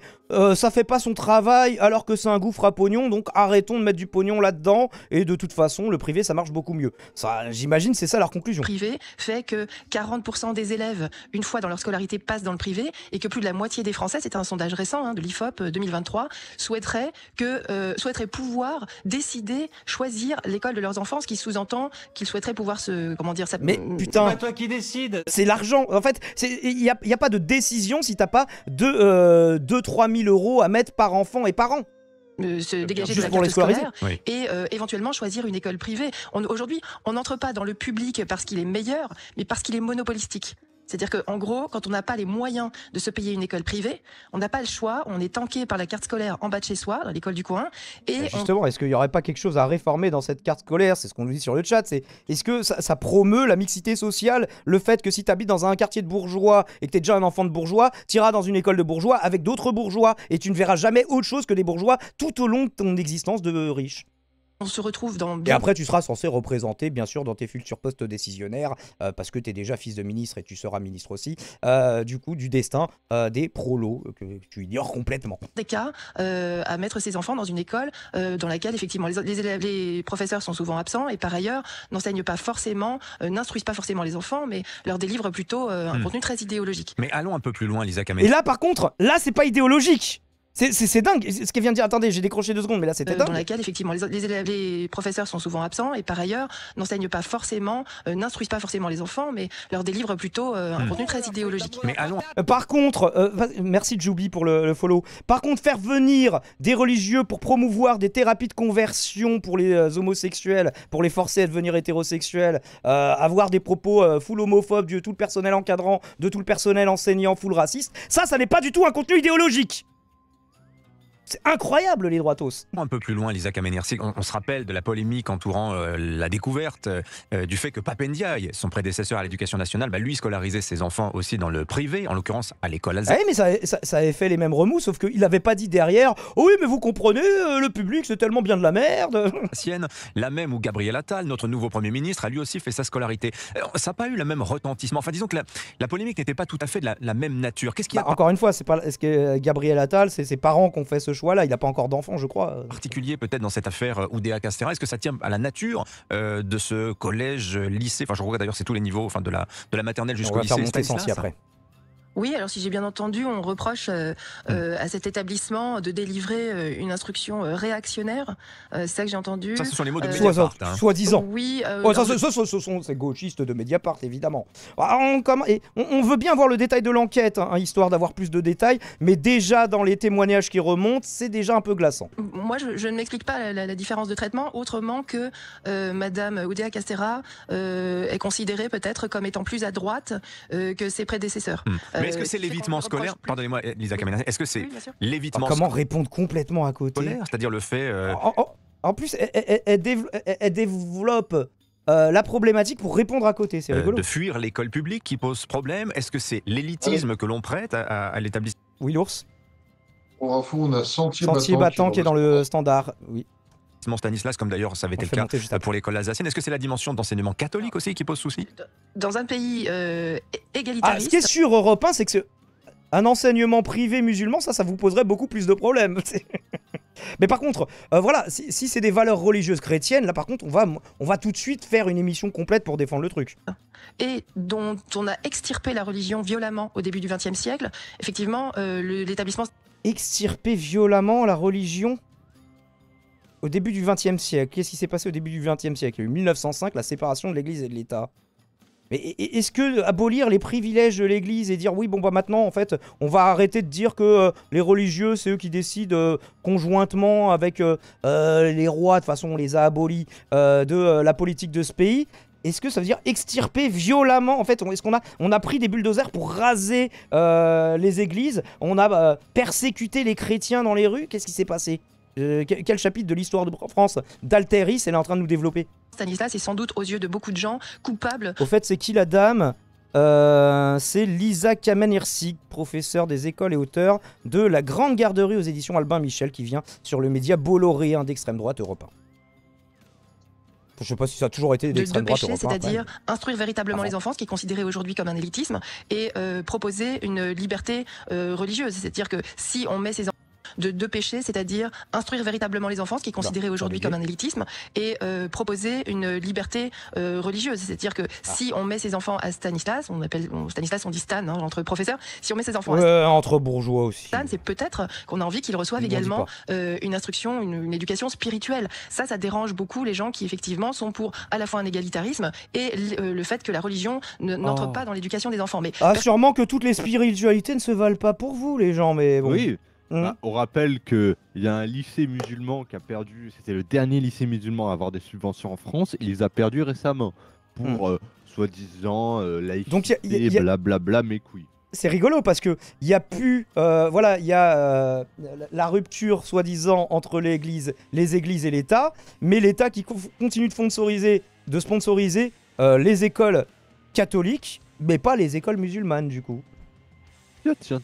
S1: ça fait pas son travail alors que c'est un gouffre à pognon, donc arrêtons de mettre du pognon là-dedans, et de toute façon, le privé, ça marche beaucoup mieux. Ça, j'imagine, c'est ça leur conclusion.
S8: Privé fait que 40% des élèves, une fois dans leur scolarité, passent dans le privé, et que plus de la moitié des Français, c'est un sondage récent de l'IFOP 2023, souhaiteraient pouvoir décider, choisir l'école de leurs enfants, ce qui sous-entend qu'ils souhaiteraient pouvoir
S1: Mais putain,
S10: c'est pas toi qui décide.
S1: C'est l'argent. En fait, il y a pas de décision si t'as pas 2-3 000 euros à mettre par enfant et par an.
S8: Se dégager
S1: juste
S8: de la carte scolaire
S9: oui.
S8: Et éventuellement choisir une école privée. Aujourd'hui, on n'entre pas dans le public parce qu'il est meilleur, mais parce qu'il est monopolistique. C'est-à-dire qu'en gros, quand on n'a pas les moyens de se payer une école privée, on n'a pas le choix, on est tanké par la carte scolaire en bas de chez soi, dans l'école du coin. Et
S1: justement, est-ce qu'il n'y aurait pas quelque chose à réformer dans cette carte scolaire? C'est ce qu'on nous dit sur le chat. Est-ce que ça promeut la mixité sociale? Le fait que si tu habites dans un quartier de bourgeois et que tu es déjà un enfant de bourgeois, tu iras dans une école de bourgeois avec d'autres bourgeois et tu ne verras jamais autre chose que des bourgeois tout au long de ton existence de riche.
S8: On se retrouve dans...
S1: Et après, tu seras censé représenter, bien sûr, dans tes futurs postes décisionnaires, parce que tu es déjà fils de ministre et tu seras ministre aussi, du coup, du destin des prolos que tu ignores complètement.
S8: Des cas à mettre ses enfants dans une école dans laquelle, effectivement, les professeurs sont souvent absents et, par ailleurs, n'enseignent pas forcément, n'instruisent pas forcément les enfants, mais leur délivrent plutôt un contenu très idéologique.
S9: Mais allons un peu plus loin, Lisa Kameniersig.
S1: Et là, par contre, là, c'est pas idéologique. C'est dingue, ce qu'elle vient de dire. Attendez, j'ai décroché 2 secondes, mais là c'était dingue.
S8: Dans laquelle effectivement les professeurs sont souvent absents et par ailleurs n'enseignent pas forcément, n'instruisent pas forcément les enfants, mais leur délivrent plutôt un contenu très idéologique.
S9: Mais allons.
S1: Par contre, merci Joubi pour le follow. Par contre, faire venir des religieux pour promouvoir des thérapies de conversion pour les homosexuels, pour les forcer à devenir hétérosexuels, avoir des propos full homophobes de tout le personnel encadrant, de tout le personnel enseignant full raciste, ça n'est pas du tout un contenu idéologique. C'est incroyable, les droitos.
S9: Un peu plus loin, Lisa Kameniersig, on se rappelle de la polémique entourant la découverte du fait que Pape Ndiaye, son prédécesseur à l'éducation nationale, lui scolarisait ses enfants aussi dans le privé, en l'occurrence à l'école Alsace.
S1: Ah oui, mais ça avait fait les mêmes remous, sauf qu'il n'avait pas dit derrière « Oh oui, mais vous comprenez, le public, c'est tellement bien de la merde !»
S9: La même où Gabriel Attal, notre nouveau Premier ministre, a lui aussi fait sa scolarité. Ça n'a pas eu le même retentissement. Enfin, disons que la polémique n'était pas tout à fait de la même nature. Qu'est-ce qu'il y a
S1: encore une fois, est-ce que Gabriel Attal, c'est ses parents qui ont fait ce choix-là? Il n'a pas encore d'enfant, je crois.
S9: Particulier peut-être dans cette affaire Oudéa Castéra. Est-ce que ça tient à la nature de ce collège, lycée? Enfin, je crois d'ailleurs c'est tous les niveaux, enfin de la maternelle jusqu'au lycée.
S1: On va faire monter Sensi après.
S8: Oui, alors si j'ai bien entendu, on reproche à cet établissement de délivrer une instruction réactionnaire. C'est ça que j'ai entendu.
S9: Ça, ce sont les mots de Mediapart.
S1: Soi-disant.
S8: Oui.
S1: Ce sont ces gauchistes de Mediapart, évidemment. On veut bien voir le détail de l'enquête, histoire d'avoir plus de détails, mais déjà dans les témoignages qui remontent, c'est déjà un peu glaçant.
S8: Moi, je ne m'explique pas la différence de traitement, autrement que Madame Oudéa Castéra est considérée peut-être comme étant plus à droite que ses prédécesseurs.
S9: Mais est-ce que c'est
S8: qui fait qu'on
S9: l'évitement
S8: lui reproche
S9: scolaire?
S8: plus.
S9: Pardonnez-moi, Lisa Kamener, est-ce que c'est
S8: Oui, bien sûr.
S9: l'évitement
S1: Comment répondre complètement à côté?
S9: scolaire? C'est-à-dire le fait.
S1: En plus, elle développe la problématique pour répondre à côté. C'est rigolo.
S9: de fuir l'école publique qui pose problème? Est-ce que c'est l'élitisme que l'on prête à l'établissement?
S1: Oui, l'ours.
S10: Pour info, on a Sentier
S1: Battant qui est dans le standard. Oui.
S9: Stanislas, comme d'ailleurs ça avait été
S1: On
S9: le
S1: fait
S9: cas
S1: monter juste après.
S9: pour l'école alsacienne. Est-ce que c'est la dimension d'enseignement catholique aussi qui pose souci?
S8: Dans un pays
S1: Ah,
S8: égalitariste.
S1: ce qui est sûr, Europe 1, c'est que un enseignement privé musulman, ça vous poserait beaucoup plus de problèmes. Mais par contre, voilà, si c'est des valeurs religieuses chrétiennes, là par contre, on va tout de suite faire une émission complète pour défendre le truc.
S8: Et dont on a extirpé la religion violemment au début du XXe siècle, effectivement, l'établissement...
S1: Extirper violemment la religion au début du XXe siècle. Qu'est-ce qui s'est passé au début du XXe siècle? Il y a eu 1905, la séparation de l'Église et de l'État. Mais est-ce que abolir les privilèges de l'Église et dire oui, bon bah maintenant en fait, on va arrêter de dire que les religieux c'est eux qui décident conjointement avec les rois, de toute façon on les a abolis, de la politique de ce pays? Est-ce que ça veut dire extirper violemment? En fait, est-ce qu'on a pris des bulldozers pour raser les églises? On a persécuté les chrétiens dans les rues? Qu'est-ce qui s'est passé? Quel chapitre de l'histoire de France d'Alteris elle est en train de nous développer?
S8: Stanislas est sans doute aux yeux de beaucoup de gens coupable.
S1: Au fait, c'est qui la dame? C'est Lisa Kamenersig, professeure des écoles et auteur de La Grande Garderie aux éditions Albin Michel, qui vient sur le média bolloréen d'extrême droite Europe 1. Je sais pas si ça a toujours été d'extrême droite
S8: péché,
S1: Europe 1.
S8: c'est-à-dire instruire véritablement
S1: Avant.
S8: les enfants, ce qui est considéré aujourd'hui comme un élitisme, et proposer une liberté religieuse. C'est-à-dire que si on met ces enfants de péché, c'est-à-dire instruire véritablement les enfants, ce qui est considéré aujourd'hui comme un élitisme, et proposer une liberté religieuse. C'est-à-dire que si on met ses enfants à Stanislas, Stanislas on dit Stan, hein, entre professeurs, si on met ses enfants à
S1: Entre bourgeois aussi.
S8: Stan, c'est peut-être qu'on a envie qu'ils reçoivent
S1: Ils m'en disent
S8: également une instruction, une éducation spirituelle. Ça dérange beaucoup les gens qui effectivement sont pour à la fois un égalitarisme et le fait que la religion n'entre pas dans l'éducation des enfants. Mais
S1: Ah, sûrement que toutes les spiritualités ne se valent pas pour vous, les gens, mais bon.
S2: Oui. Bah, on rappelle qu'il y a un lycée musulman qui a perdu, c'était le dernier lycée musulman à avoir des subventions en France, il les a perdus récemment pour soi-disant laïcité,
S1: Donc,
S2: blablabla, mes couilles.
S1: C'est rigolo parce que il y a plus, voilà, il y a la rupture soi-disant entre les églises et l'État, mais l'État qui continue de sponsoriser les écoles catholiques, mais pas les écoles musulmanes du coup.
S2: Tiens.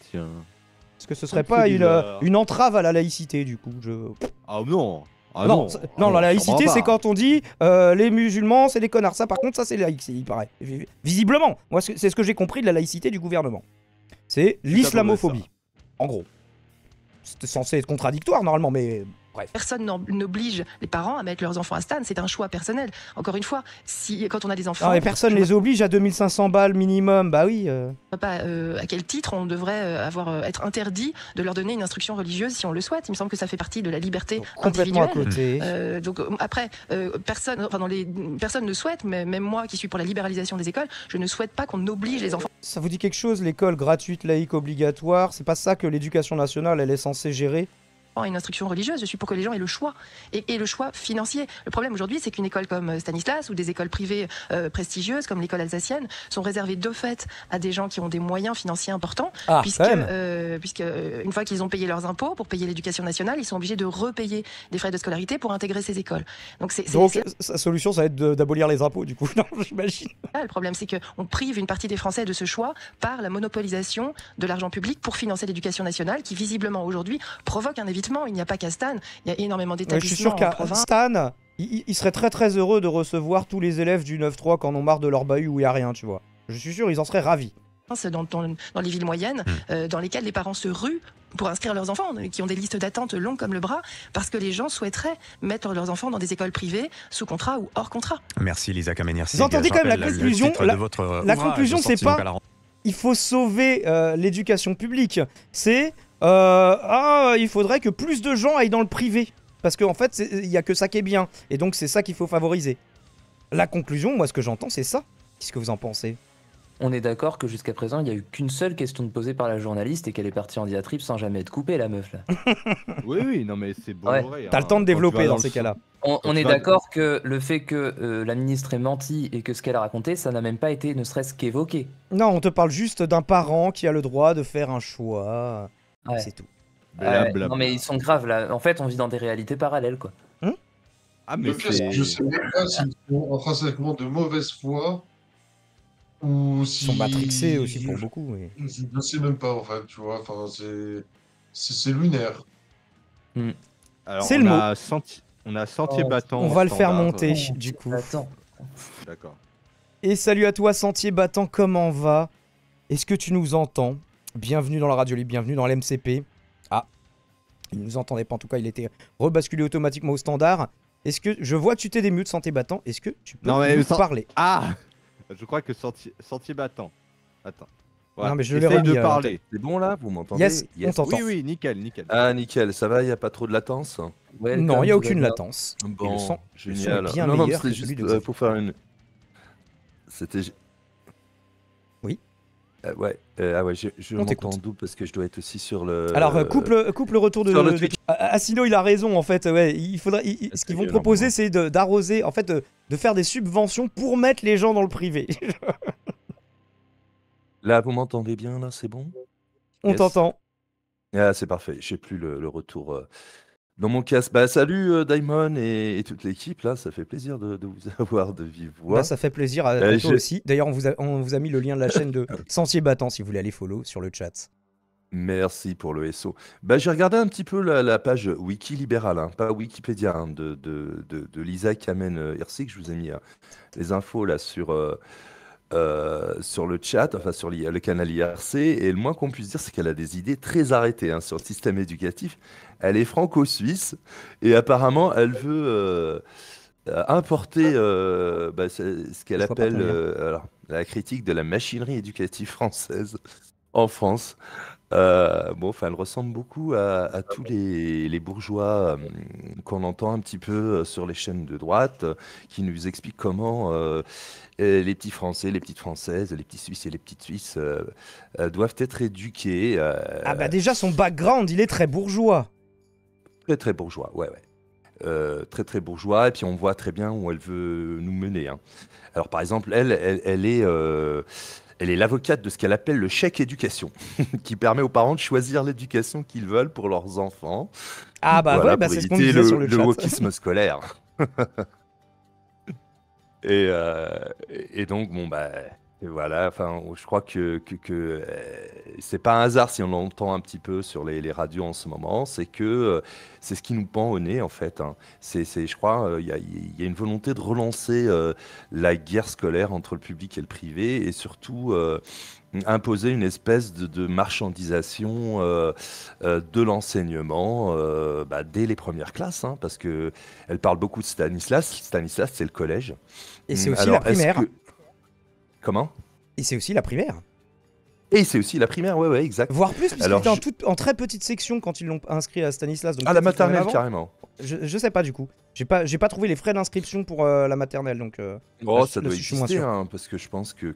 S1: Est-ce que ce serait pas une entrave à la laïcité du coup?
S2: Ah non.
S1: Non, la laïcité c'est quand on dit les musulmans c'est des connards. Ça par contre ça c'est laïque, il paraît. Visiblement, moi c'est ce que j'ai compris de la laïcité du gouvernement. C'est l'islamophobie, en gros. C'était censé être contradictoire normalement, mais bref.
S8: personne n'oblige les parents à mettre leurs enfants à Stan, c'est un choix personnel. Encore une fois, quand on a des enfants...
S1: Non mais personne les oblige à 2500 balles minimum, bah oui.
S8: Je ne sais pas à quel titre on devrait être interdit de leur donner une instruction religieuse si on le souhaite. Il me semble que ça fait partie de la liberté
S1: Complètement
S8: individuelle.
S1: à côté.
S8: Donc après, personne ne souhaite, mais même moi qui suis pour la libéralisation des écoles, je ne souhaite pas qu'on oblige les enfants.
S1: Ça vous dit quelque chose, l'école gratuite, laïque, obligatoire? C'est pas ça que l'éducation nationale elle est censée gérer?
S8: Une instruction religieuse, je suis pour que les gens aient le choix et le choix financier. Le problème aujourd'hui, c'est qu'une école comme Stanislas ou des écoles privées prestigieuses comme l'école alsacienne sont réservées de fait à des gens qui ont des moyens financiers importants, puisque une fois qu'ils ont payé leurs impôts pour payer l'éducation nationale, ils sont obligés de repayer des frais de scolarité pour intégrer ces écoles. Donc
S1: sa solution, ça va être d'abolir les impôts du coup, non, j'imagine.
S8: Le problème, c'est qu'on prive une partie des Français de ce choix par la monopolisation de l'argent public pour financer l'éducation nationale, qui visiblement aujourd'hui provoque un évitement. Il n'y a pas qu'à Stan, il y a énormément d'établissements.
S1: Je suis sûr qu'à Stan, il serait très très heureux de recevoir tous les élèves du 9-3 qui en ont marre de leur bahut où il n'y a rien, tu vois. Je suis sûr, ils en seraient ravis.
S8: Dans les villes moyennes, dans lesquelles les parents se ruent pour inscrire leurs enfants, qui ont des listes d'attente longues comme le bras, parce que les gens souhaiteraient mettre leurs enfants dans des écoles privées, sous contrat ou hors contrat.
S9: Merci Lisa Kamener.
S1: Vous entendez quand même la conclusion? La conclusion, c'est pas il faut sauver l'éducation publique, c'est il faudrait que plus de gens aillent dans le privé. Parce qu'en fait, il n'y a que ça qui est bien. Et donc, c'est ça qu'il faut favoriser. La conclusion, moi, ce que j'entends, c'est ça. Qu'est-ce que vous en pensez?
S6: On est d'accord que jusqu'à présent, il n'y a eu qu'une seule question de posée par la journaliste et qu'elle est partie en diatribe sans jamais être coupée, la meuf, là.
S2: Oui, non, mais c'est bon.
S1: T'as le temps de développer dans ces cas-là.
S6: On est d'accord que le fait que la ministre ait menti et que ce qu'elle a raconté, ça n'a même pas été ne serait-ce qu'évoqué.
S1: Non, on te parle juste d'un parent qui a le droit de faire un choix.
S6: Ouais.
S1: C'est tout.
S6: Non mais ils sont graves là. En fait, on vit dans des réalités parallèles quoi.
S2: Ah, mais
S10: Le pire, c'est que je sais même pas s'ils sont intrinsèquement de mauvaise foi ou
S1: Ils
S10: si.
S1: sont matrixés aussi pour beaucoup. Mais...
S10: Je ne sais même pas, en fait, tu vois. Enfin, c'est lunaire.
S2: Alors,
S1: C'est le mot.
S2: on a Sentier Battant.
S1: On
S2: en
S1: va le faire
S2: standard.
S1: monter, du coup.
S6: Attends.
S2: D'accord.
S1: Et salut à toi, Sentier Battant, comment va? Est-ce que tu nous entends? Bienvenue dans la Radio Libre, bienvenue dans l'MCP. Ah, il ne nous entendait pas, en tout cas, il était rebasculé automatiquement au standard. Est-ce que je vois que tu t'es démute, Sentier Battant? Est-ce que tu peux nous parler?
S2: Ah, je crois que Sentier Battant. Attends. Voilà.
S1: Non, mais je l'ai
S2: Essaye
S1: remis,
S2: de parler.
S11: C'est bon là, vous m'entendez?
S1: Yes, on t'entend.
S2: Oui, nickel.
S11: Ah, nickel, ça va, il n'y a pas trop de latence?
S1: Non, il n'y a aucune latence.
S11: Bon,
S1: le son
S11: génial.
S1: est bien
S11: non,
S1: meilleur
S11: c'était
S1: que celui
S11: juste
S1: de
S11: pour faire une. C'était.
S1: Oui.
S11: Ouais, je
S1: On
S11: m'entends
S1: t'écoute.
S11: en double parce que je dois être aussi sur le.
S1: Alors, coupe le retour de...
S11: sur le Twitch.
S1: Asino, il a raison, en fait. Ouais, il faudra... ce qu'ils vont proposer, c'est d'arroser, en fait, de faire des subventions pour mettre les gens dans le privé.
S11: Là, vous m'entendez bien, là, c'est bon?
S1: On
S11: Yes.
S1: t'entend.
S11: Ah, c'est parfait, j'ai plus le retour dans mon casque. Bah, salut Daimon et toute l'équipe, là, ça fait plaisir de vous avoir de vive voix.
S1: Bah, ça fait plaisir à toi aussi. D'ailleurs, on vous a mis le lien de la chaîne de Sentier Battant si vous voulez aller follow sur le chat.
S11: Merci pour le SO. Bah, j'ai regardé un petit peu la page Wiki libérale, hein, pas Wikipédia, hein, de Lisa Kamen Hirsig. Je vous ai mis les infos là sur le chat, enfin sur le canal IRC, et le moins qu'on puisse dire, c'est qu'elle a des idées très arrêtées hein, sur le système éducatif. Elle est franco-suisse, et apparemment, elle veut importer ce qu'elle appelle alors, la critique de la machinerie éducative française en France. Elle ressemble beaucoup à tous les bourgeois qu'on entend un petit peu sur les chaînes de droite, qui nous expliquent comment les petits Français, les petites Françaises, les petits Suisses et les petites Suisses doivent être éduqués.
S1: Ah bah déjà, son background, il est très bourgeois.
S11: Très très bourgeois, ouais. Très très bourgeois, et puis on voit très bien où elle veut nous mener. Hein. Alors par exemple, elle est l'avocate de ce qu'elle appelle le chèque éducation, qui permet aux parents de choisir l'éducation qu'ils veulent pour leurs enfants.
S1: Ah bah
S11: voilà,
S1: ouais,
S11: pour
S1: c'est ce qu'on
S11: éviter
S1: disait sur le chat.
S11: le wokisme scolaire. et donc, bon, bah, et voilà, enfin, je crois que c'est pas un hasard si on l'entend un petit peu sur les radios en ce moment, c'est que c'est ce qui nous pend au nez, en fait. Hein. Je crois, il y a une volonté de relancer la guerre scolaire entre le public et le privé, et surtout imposer une espèce de marchandisation de l'enseignement dès les premières classes, hein, parce que elle parle beaucoup de Stanislas. Stanislas, c'est le collège.
S1: Et c'est aussi
S11: Alors,
S1: la primaire.
S11: Comment?
S1: Et c'est aussi la primaire.
S11: Et c'est aussi la primaire, ouais, exact.
S1: Voire plus, puisqu'il était en très petite section quand ils l'ont inscrit à Stanislas. Donc
S11: la maternelle, carrément.
S1: Je sais pas du coup. J'ai pas trouvé les frais d'inscription pour la maternelle, donc.
S11: Ça doit exister, hein, parce que je pense que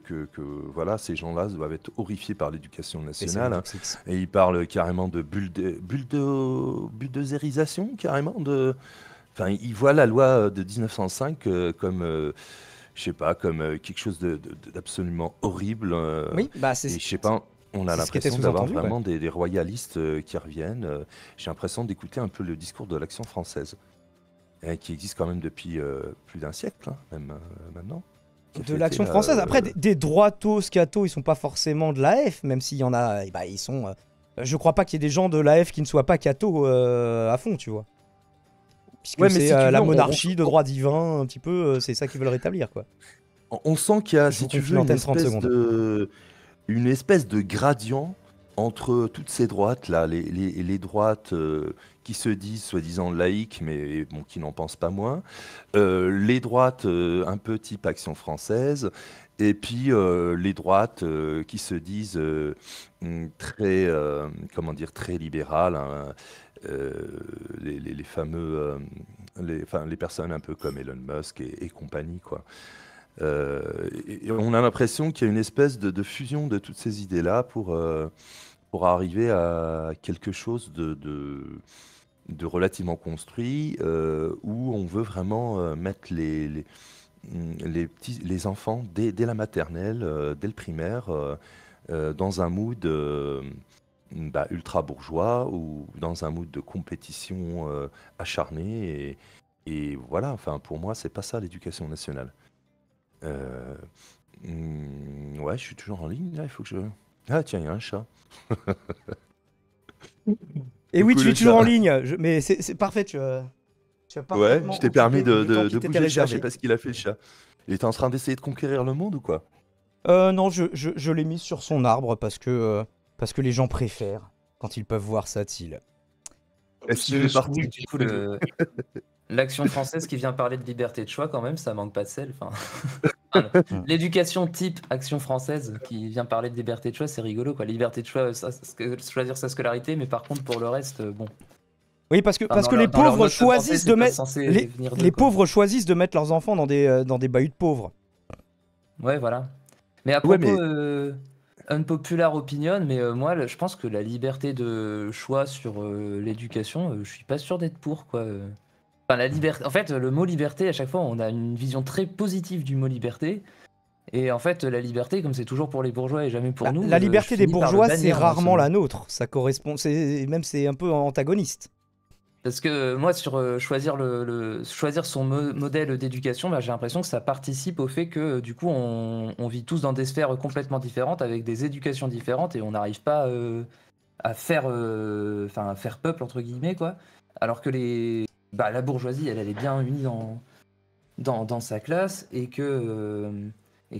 S11: voilà, ces gens-là doivent être horrifiés par l'éducation nationale. Hein, et ils parlent carrément de bulldozérisation, carrément de. Enfin, ils voient la loi de 1905 comme. Je sais pas, comme quelque chose d'absolument horrible.
S1: Oui, bah c'est.
S11: Et je sais pas, on a l'impression d'avoir vraiment des royalistes qui reviennent. J'ai l'impression d'écouter un peu le discours de l'Action française, qui existe quand même depuis plus d'un siècle, hein, même maintenant.
S1: De l'Action française. Après, des droitos, scatos, ils sont pas forcément de l'AF, même s'il y en a, bah, ils sont. Je crois pas qu'il y ait des gens de l'AF qui ne soient pas cathos à fond, tu vois. Puisque c'est la monarchie de droit divin, un petit peu, c'est ça qu'ils veulent rétablir, quoi.
S11: On sent qu'il y a, si tu veux, une espèce de gradient entre toutes ces droites là, les droites qui se disent soi-disant laïques, mais bon, qui n'en pensent pas moins, les droites un peu type Action française, et puis les droites qui se disent très, très libérales. Hein, les fameux, les personnes un peu comme Elon Musk et compagnie, quoi. Et on a l'impression qu'il y a une espèce de fusion de toutes ces idées-là pour arriver à quelque chose relativement construit, où on veut vraiment mettre les enfants dès la maternelle, dès le primaire, dans un mood ultra bourgeois ou dans un mood de compétition acharnée. Et voilà, enfin, pour moi, c'est pas ça l'éducation nationale. Ouais, je suis toujours en ligne, là, il faut que je... Ah tiens, il y a un chat.
S1: Et oui,
S11: Coucou,
S1: tu es
S11: le
S1: toujours
S11: chat.
S1: en ligne, mais c'est parfait, tu as
S11: Ouais,
S1: parfaitement
S11: je t'ai
S1: occupé
S11: permis
S1: le temps
S11: de
S1: qui t'était
S11: bouger le chat, je sais
S1: réservé.
S11: pas ce qu'il a fait le chat. Il était en train d'essayer de conquérir le monde ou quoi?
S1: Non, je l'ai mis sur son arbre parce que les gens préfèrent quand ils peuvent voir Satil.
S11: Est-ce qu'il fait partie
S6: Du
S11: du
S6: coup, l'action française qui vient parler de liberté de choix, quand même, ça manque pas de sel. Enfin, l'éducation type action française qui vient parler de liberté de choix, c'est rigolo, quoi. Liberté de choix, choisir sa scolarité, mais par contre, pour le reste, bon.
S1: Oui, parce que les
S6: dans leur
S1: pauvres
S6: mode de
S1: choisissent
S6: pensée,
S1: de
S6: c'est pas
S1: mettre
S6: censé
S1: les
S6: venir d'eux, quoi.
S1: pauvres choisissent de mettre leurs enfants dans des bahuts de pauvres.
S6: Ouais, voilà. Mais à
S11: Ouais,
S6: propos,
S11: mais
S6: unpopular opinion, mais moi, je pense que la liberté de choix sur l'éducation, je suis pas sûr d'être pour, quoi. Enfin, la liberté. En fait, le mot liberté, à chaque fois, on a une vision très positive du mot liberté. Et en fait, la liberté, comme c'est toujours pour les bourgeois et jamais pour nous,
S1: La liberté
S6: je
S1: des
S6: finis par le
S1: bourgeois, c'est
S6: bannir, moi, ce
S1: rarement
S6: mot.
S1: la nôtre. Ça correspond, c'est un peu antagoniste.
S6: Parce que moi, sur choisir choisir son modèle d'éducation, bah, j'ai l'impression que ça participe au fait que du coup, on vit tous dans des sphères complètement différentes, avec des éducations différentes, et on n'arrive pas à faire, à faire peuple entre guillemets, quoi. Alors que la bourgeoisie, elle est bien unie dans sa classe, et que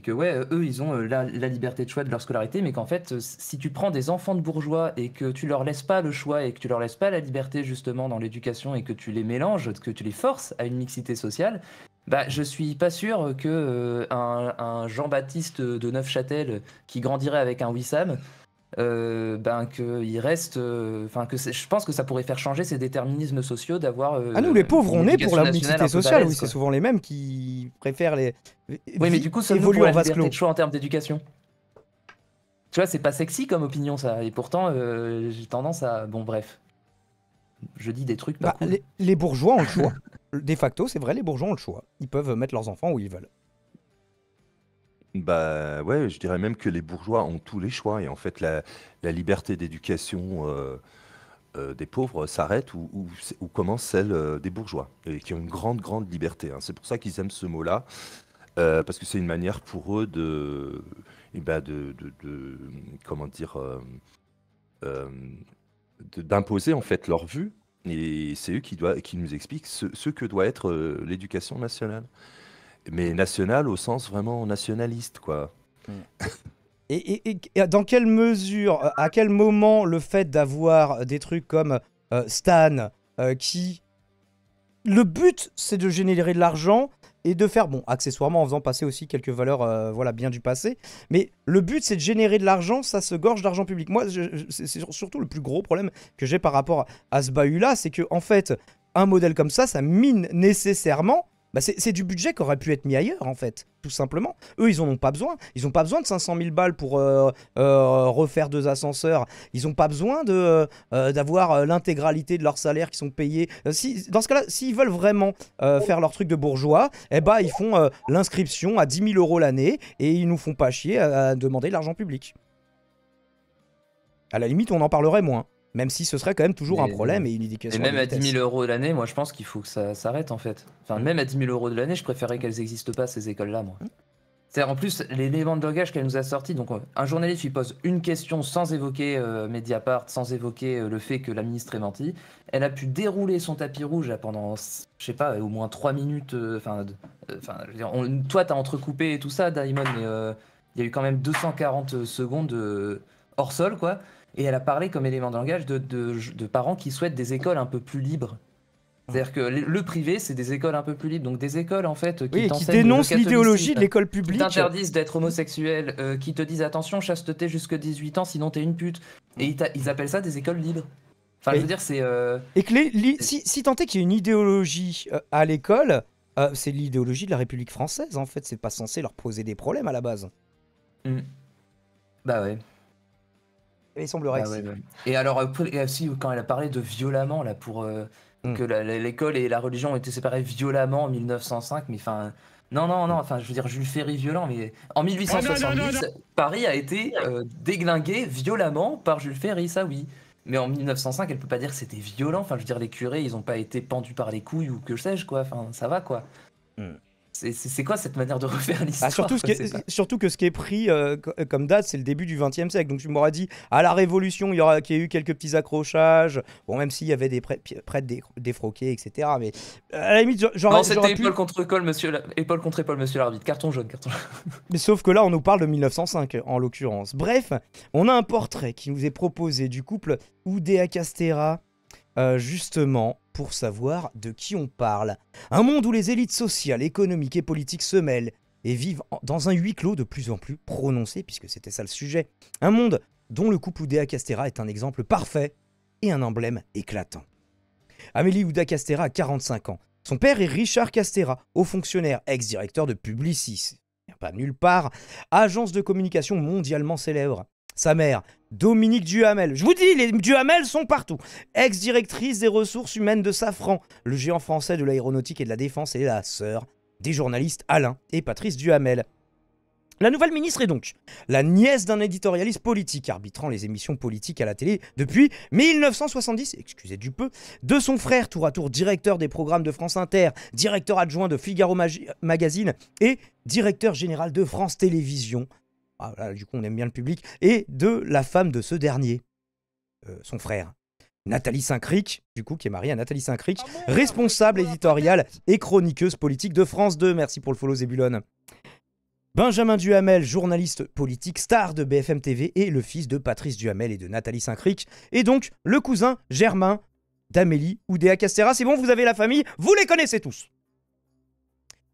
S6: ouais, eux, ils ont la liberté de choix de leur scolarité, mais qu'en fait, si tu prends des enfants de bourgeois et que tu leur laisses pas le choix et que tu leur laisses pas la liberté justement dans l'éducation et que tu les mélanges, que tu les forces à une mixité sociale, bah, je suis pas sûr que un Jean-Baptiste de Neufchâtel qui grandirait avec un Wissam, qu'il reste, je pense que ça pourrait faire changer ces déterminismes sociaux d'avoir
S1: Ah, nous, les pauvres,
S6: une
S1: on est pour
S6: éducation
S1: la
S6: nationale
S1: mixité
S6: un peu
S1: sociale.
S6: balèze,
S1: Oui, c'est
S6: quoi.
S1: souvent les mêmes qui préfèrent
S6: Oui, mais du coup, sommes-nous
S1: évoluer
S6: pour
S1: en
S6: la
S1: vase
S6: liberté
S1: clos.
S6: de choix en termes d'éducation? Tu vois, c'est pas sexy comme opinion, ça. Et pourtant, j'ai tendance à... Bon, bref. Je dis des trucs pas cool.
S1: Les bourgeois ont le choix. De facto, c'est vrai, les bourgeois ont le choix. Ils peuvent mettre leurs enfants où ils veulent.
S11: bah ouais, je dirais même que les bourgeois ont tous les choix. Et en fait, la liberté d'éducation des pauvres s'arrête où commence celle des bourgeois, et qui ont une grande, grande liberté, hein. C'est pour ça qu'ils aiment ce mot-là, parce que c'est une manière pour eux comment dire, d'imposer en fait leur vue. Et c'est eux qui nous expliquent ce que doit être l'éducation nationale. Mais nationale au sens vraiment nationaliste, quoi.
S1: Et dans quelle mesure, à quel moment le fait d'avoir des trucs comme Stan, qui... Le but, c'est de générer de l'argent et de faire, bon, accessoirement en faisant passer aussi quelques valeurs bien du passé, mais le but, c'est de générer de l'argent, ça se gorge d'argent public. Moi, c'est surtout le plus gros problème que j'ai par rapport à ce bahut-là, c'est que, en fait, un modèle comme ça mine nécessairement... c'est du budget qui aurait pu être mis ailleurs, en fait, tout simplement. Eux, ils en ont pas besoin. Ils n'ont pas besoin de 500 000 balles pour refaire 2 ascenseurs. Ils n'ont pas besoin d'avoir l'intégralité de leur salaire qui sont payés. Dans ce cas-là, s'ils veulent vraiment faire leur truc de bourgeois, eh ben, ils font l'inscription à 10 000 € l'année et ils nous font pas chier à demander de l'argent public. À la limite, on en parlerait moins. Même si ce serait quand même toujours un problème et une éducation.
S6: Et même à
S1: vitesse.
S6: 10 000 € l'année, moi je pense qu'il faut que ça s'arrête en fait. Enfin, même à 10 000 € de l'année, je préférais qu'elles n'existent pas, ces écoles-là, moi. C'est-à-dire, en plus, l'élément de langage qu'elle nous a sorti, donc un journaliste lui pose une question sans évoquer Mediapart, sans évoquer le fait que la ministre ait menti. Elle a pu dérouler son tapis rouge pendant, je sais pas, au moins 3 minutes. Toi, t'as entrecoupé et tout ça, Daimon, mais il y a eu quand même 240 secondes hors sol, quoi. Et elle a parlé comme élément de langage de parents qui souhaitent des écoles un peu plus libres. C'est-à-dire que le privé, c'est des écoles un peu plus libres. Donc des écoles, en fait, qui
S1: dénoncent l'idéologie de l'école publique.
S6: Qui t'interdisent d'être homosexuel, qui te disent attention, chasteté jusque 18 ans, sinon t'es une pute. Et ils appellent ça des écoles libres. Enfin, je veux dire, c'est...
S1: Et que si tant est qu'il y a une idéologie à l'école, c'est l'idéologie de la République française, en fait. C'est pas censé leur poser des problèmes à la base.
S6: Bah ouais.
S1: Il semblerait
S6: Ah
S1: que
S6: ouais,
S1: si.
S6: ouais. Et alors, et aussi, quand elle a parlé de violemment, là, pour que l'école et la religion ont été séparées violemment en 1905, mais enfin. Non, enfin, je veux dire, Jules Ferry violent, mais en 1870, Paris a été déglingué violemment par Jules Ferry, ça oui. Mais en 1905, elle peut pas dire que c'était violent. Enfin, je veux dire, les curés, ils ont pas été pendus par les couilles ou que sais-je, quoi. Enfin, ça va, quoi. C'est quoi cette manière de refaire l'histoire?
S1: Surtout que ce qui est pris comme date, c'est le début du XXe siècle. Donc tu m'auras dit, à la Révolution, qu'il y a eu quelques petits accrochages. Bon, même s'il y avait des prêtres défroqués, etc. Mais à la limite,
S6: non, c'était épaule contre épaule, monsieur l'arbitre. Carton jaune.
S1: Mais sauf que là, on nous parle de 1905, en l'occurrence. Bref, on a un portrait qui nous est proposé du couple Oudéa-Castéra, justement, pour savoir de qui on parle. Un monde où les élites sociales, économiques et politiques se mêlent et vivent dans un huis clos de plus en plus prononcé, puisque c'était ça le sujet. Un monde dont le couple Oudéa-Castéra est un exemple parfait et un emblème éclatant. Amélie Oudéa-Castéra a 45 ans. Son père est Richard Castéra, haut fonctionnaire, ex-directeur de Publicis, pas nulle part, agence de communication mondialement célèbre. Sa mère, Dominique Duhamel. Je vous dis, les Duhamel sont partout. Ex-directrice des ressources humaines de Safran, le géant français de l'aéronautique et de la défense, et la sœur des journalistes Alain et Patrice Duhamel. La nouvelle ministre est donc la nièce d'un éditorialiste politique, arbitrant les émissions politiques à la télé depuis 1970, excusez du peu, de son frère, tour à tour directeur des programmes de France Inter, directeur adjoint de Figaro Magazine et directeur général de France Télévisions. Ah, là, du coup, on aime bien le public. Et de la femme de ce dernier, son frère, Nathalie Saint-Cric, du coup, qui est mariée à Nathalie Saint-Cric, responsable éditoriale et chroniqueuse politique de France 2. Merci pour le follow, Zébulon. Benjamin Duhamel, journaliste politique, star de BFM TV, et le fils de Patrice Duhamel et de Nathalie Saint-Cric, et donc le cousin germain d'Amélie Oudéa-Castéra. C'est bon, vous avez la famille, vous les connaissez tous.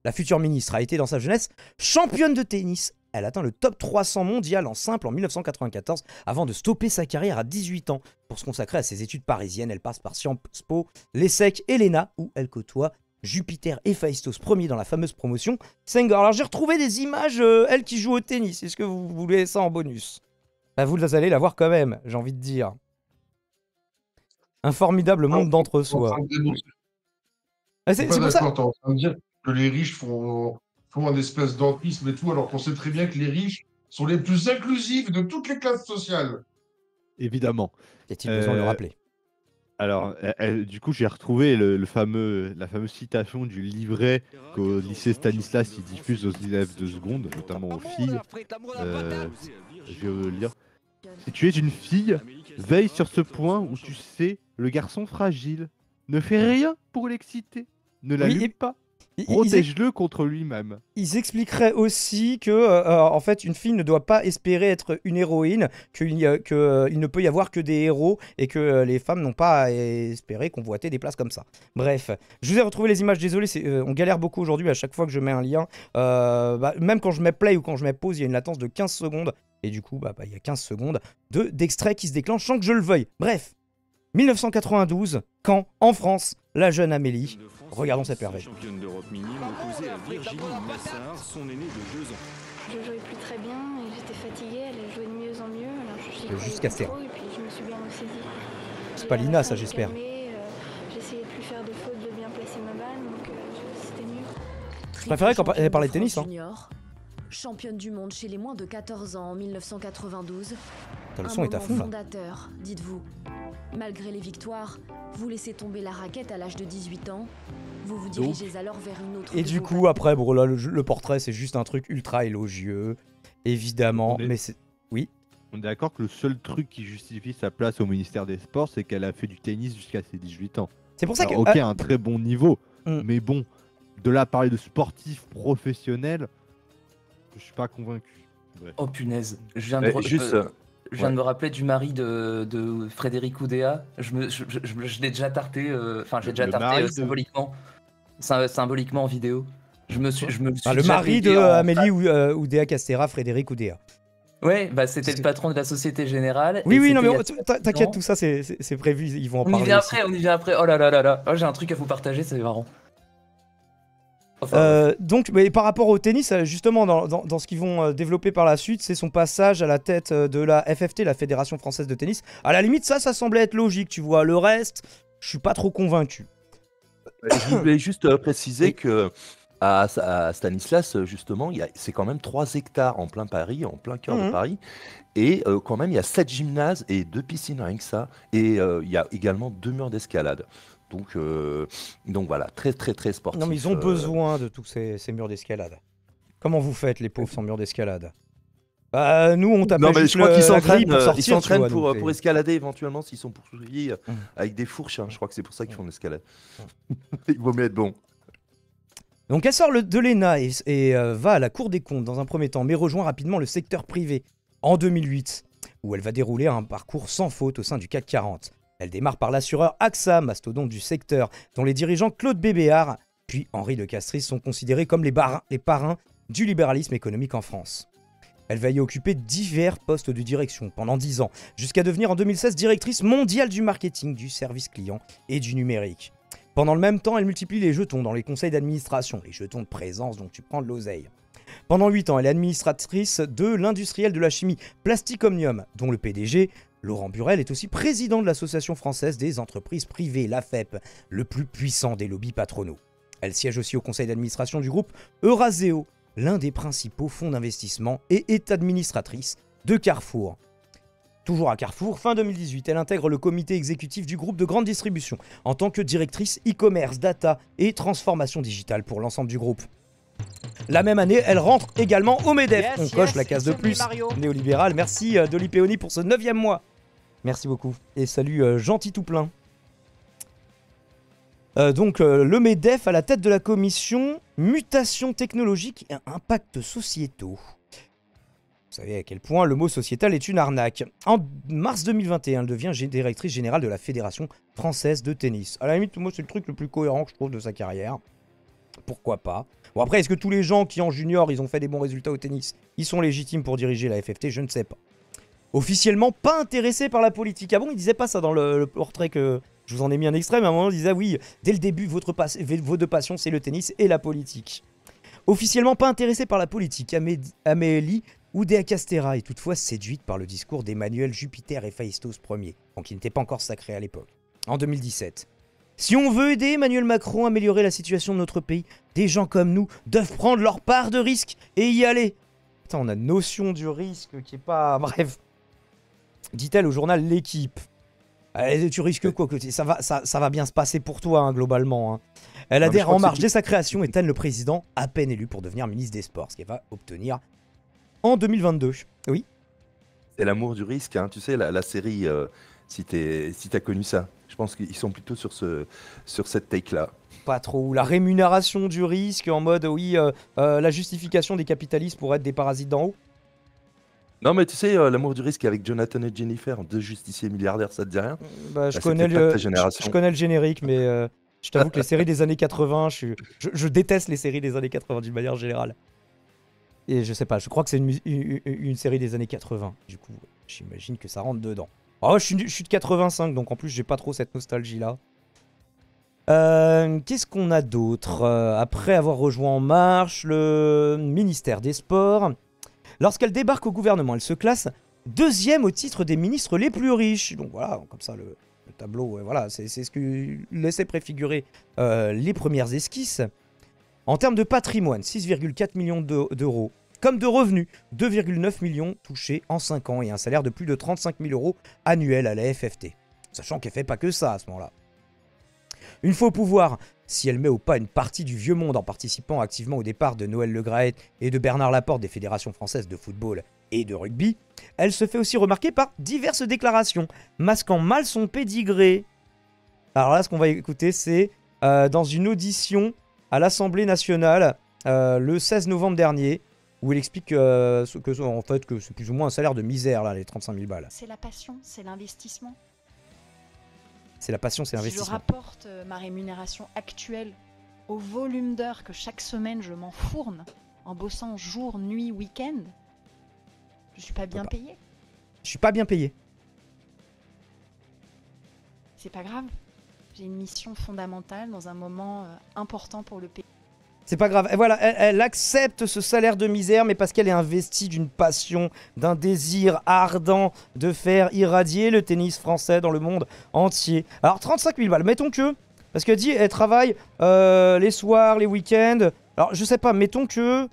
S1: La future ministre a été dans sa jeunesse championne de tennis. Elle atteint le top 300 mondial en simple en 1994 avant de stopper sa carrière à 18 ans pour se consacrer à ses études parisiennes. Elle passe par Sciences Po, l'ESSEC et l'ENA où elle côtoie Jupiter et Faistos, premier dans la fameuse promotion Sanger. Alors j'ai retrouvé des images, elle qui joue au tennis. Est-ce que vous voulez ça en bonus? Bah, vous allez la voir quand même, j'ai envie de dire. Un formidable monde d'entre-soi.
S10: C'est pour ça. T'es en train de dire que les riches font un espèce d'emprisme et tout, alors qu'on sait très bien que les riches sont les plus inclusifs de toutes les classes sociales.
S2: Évidemment.
S1: Est-il besoin de le rappeler?
S2: Alors, du coup, j'ai retrouvé la fameuse citation du livret qu'au lycée Stanislas il diffuse aux élèves de seconde, notamment aux filles. Je vais vous le lire. Si tu es une fille, veille sur ce point où tu sais le garçon fragile. Ne fais rien pour l'exciter. Ne l'allume pas. Protège-le contre lui-même.
S1: Ils expliqueraient aussi que, en fait, une fille ne doit pas espérer être une héroïne, qu'il ne peut y avoir que des héros et que les femmes n'ont pas à espérer convoiter des places comme ça. Bref, je vous ai retrouvé les images, désolé, on galère beaucoup aujourd'hui à chaque fois que je mets un lien. Même quand je mets play ou quand je mets pause, il y a une latence de 15 secondes. Et du coup, il y a 15 secondes d'extrait qui se déclenche sans que je le veuille. Bref, 1992, quand, en France, la jeune Amélie... Regardons cette merveille.
S12: Championne d'Europe minime opposée à Virginie Massard, son aînée de 2 ans.
S13: Je jouais plus très bien et j'étais fatiguée, elle jouait de mieux en mieux. Alors je
S1: jusqu'à ce
S13: et puis je me suis bien ressaisie.
S1: C'est pas Lina, ça, j'espère.
S13: J'essayais de plus faire de fautes, de bien placer ma balle, donc c'était mieux.
S1: Je préférais quand elle parlait de tennis.
S14: Junior, championne du monde chez les moins de 14 ans en 1992.
S1: Le son est à fond là.
S14: Fondateur, dites-vous. Malgré les victoires, vous laissez tomber la raquette à l'âge de 18 ans. Vous vous dirigez alors vers une autre.
S1: Et du coup, après, bon, là, le portrait, c'est juste un truc ultra élogieux, évidemment. Mais c'est. Oui.
S2: On est d'accord que le seul truc qui justifie sa place au ministère des Sports, c'est qu'elle a fait du tennis jusqu'à ses 18 ans.
S1: C'est pour ça que.
S2: Ok, un très bon niveau. Mais bon, de là à parler de sportif professionnel, je suis pas convaincu. Bref.
S6: Oh punaise, je viens de me rappeler du mari de Frédéric Oudéa. Je l'ai déjà tarté, j'ai déjà tarté symboliquement. Symboliquement en vidéo.
S1: Le mari de Amélie Oudéa-Castéra, Frédéric Oudéa.
S6: Ouais, c'était le patron de la Société Générale.
S1: Oui, non, mais t'inquiète, tout ça, c'est prévu, ils vont en parler.
S6: On y vient après. Oh là là là là. Oh, j'ai un truc à vous partager, c'est marrant.
S1: Donc, mais par rapport au tennis, justement, dans ce qu'ils vont développer par la suite, c'est son passage à la tête de la FFT, la Fédération Française de Tennis. À la limite, ça semblait être logique, tu vois. Le reste, je suis pas trop convaincu.
S11: Je voulais juste préciser que à Stanislas, justement, c'est quand même 3 hectares en plein Paris, en plein cœur de Paris. Et quand même, il y a 7 gymnases et 2 piscines, rien que ça. Et il y a également 2 murs d'escalade. Donc voilà, très très très sportif.
S1: Non mais ils ont besoin de tous ces murs d'escalade. Comment vous faites les pauvres sans murs d'escalade? Nous on t'appelle juste
S11: je crois qu'ils s'entraînent
S1: pour sortir,
S11: ils s'entraînent pour escalader éventuellement s'ils sont poursuivis avec des fourches. Je crois que c'est pour ça qu'ils font de l'escalade. Il vaut mieux être bon.
S1: Donc elle sort de l'ENA et va à la Cour des comptes dans un premier temps, mais rejoint rapidement le secteur privé en 2008, où elle va dérouler un parcours sans faute au sein du CAC 40. Elle démarre par l'assureur AXA, mastodonte du secteur, dont les dirigeants Claude Bébéar puis Henri de Castries sont considérés comme les parrains du libéralisme économique en France. Elle va y occuper divers postes de direction pendant 10 ans, jusqu'à devenir en 2016 directrice mondiale du marketing, du service client et du numérique. Pendant le même temps, elle multiplie les jetons dans les conseils d'administration, les jetons de présence dont tu prends de l'oseille. Pendant 8 ans, elle est administratrice de l'industriel de la chimie Plastic Omnium, dont le PDG, Laurent Burel, est aussi président de l'Association française des entreprises privées, l'AFEP, le plus puissant des lobbies patronaux. Elle siège aussi au conseil d'administration du groupe Euraseo, l'un des principaux fonds d'investissement, et est administratrice de Carrefour. Toujours à Carrefour, fin 2018, elle intègre le comité exécutif du groupe de grande distribution en tant que directrice e-commerce, data et transformation digitale pour l'ensemble du groupe. La même année, elle rentre également au MEDEF. On coche la case de plus. Néolibéral, merci Dolly Peony pour ce 9e mois. Merci beaucoup. Et salut Gentil tout plein. Le MEDEF à la tête de la commission Mutation technologique et impacts sociétaux. Vous savez à quel point le mot sociétal est une arnaque. En mars 2021, elle devient directrice générale de la Fédération Française de Tennis. À la limite, moi, c'est le truc le plus cohérent que je trouve de sa carrière. Pourquoi pas? Bon après, est-ce que tous les gens qui en junior, ils ont fait des bons résultats au tennis, ils sont légitimes pour diriger la FFT? Je ne sais pas. Officiellement pas intéressé par la politique. Ah bon, il disait pas ça dans le portrait que je vous en ai mis un extrait, mais à un moment il disait oui, dès le début, vos deux passions, c'est le tennis et la politique. Officiellement pas intéressé par la politique, Amélie Oudéa-Castéra est toutefois séduite par le discours d'Emmanuel Jupiter et Phaistos Ier, donc qui n'était pas encore sacré à l'époque, en 2017. Si on veut aider Emmanuel Macron à améliorer la situation de notre pays, des gens comme nous doivent prendre leur part de risque et y aller. Putain, on a une notion du risque qui est pas... Bref. Dit-elle au journal L'Équipe. Tu risques quoi? Ça va bien se passer pour toi, hein, globalement. Hein. Elle adhère En Marche dès sa création et tanne le président, à peine élu, pour devenir ministre des Sports, ce qu'elle va obtenir en 2022. Oui.
S11: C'est l'amour du risque, hein. Tu sais, la série, si t'as connu ça. Je pense qu'ils sont plutôt sur cette take-là.
S1: Pas trop. La rémunération du risque, en mode, oui, la justification des capitalistes pour être des parasites d'en haut.
S11: Non, mais tu sais, l'amour du risque avec Jonathan et Jennifer, deux justiciers milliardaires, ça te dit rien?
S1: Je connais le générique, mais je t'avoue que les séries des années 80, je déteste les séries des années 80 d'une manière générale. Et je sais pas, je crois que c'est une série des années 80. Du coup, j'imagine que ça rentre dedans. Oh, je suis de 85, donc en plus, j'ai pas trop cette nostalgie-là. Qu'est-ce qu'on a d'autre? Après avoir rejoint En Marche, le ministère des Sports... Lorsqu'elle débarque au gouvernement, elle se classe 2e au titre des ministres les plus riches. Donc voilà, comme ça le tableau, voilà, c'est ce que laissait préfigurer les premières esquisses. En termes de patrimoine, 6,4 millions d'euros. Comme de revenus, 2,9 millions touchés en 5 ans et un salaire de plus de 35 000 euros annuel à la FFT. Sachant qu'elle fait pas que ça à ce moment-là. Une fois au pouvoir, si elle met au pas une partie du vieux monde en participant activement au départ de Noël Le Graët et de Bernard Laporte des fédérations françaises de football et de rugby, elle se fait aussi remarquer par diverses déclarations, masquant mal son pédigré. Alors là, ce qu'on va écouter, c'est dans une audition à l'Assemblée nationale le 16 novembre dernier, où elle explique que c'est plus ou moins un salaire de misère, là, les 35 000 balles.
S3: C'est la passion, c'est l'investissement.
S1: C'est la passion, c'est l'investissement.
S3: Si je rapporte ma rémunération actuelle au volume d'heures que chaque semaine je m'enfourne en bossant jour, nuit, week-end, je suis pas bien payé.
S1: Je suis pas bien payé.
S3: C'est pas grave. J'ai une mission fondamentale dans un moment important pour le pays.
S1: C'est pas grave. Et voilà, elle accepte ce salaire de misère, mais parce qu'elle est investie d'une passion, d'un désir ardent de faire irradier le tennis français dans le monde entier. Alors 35 000 balles, mettons que... Parce qu'elle dit, elle travaille les soirs, les week-ends. Alors je sais pas, mettons que...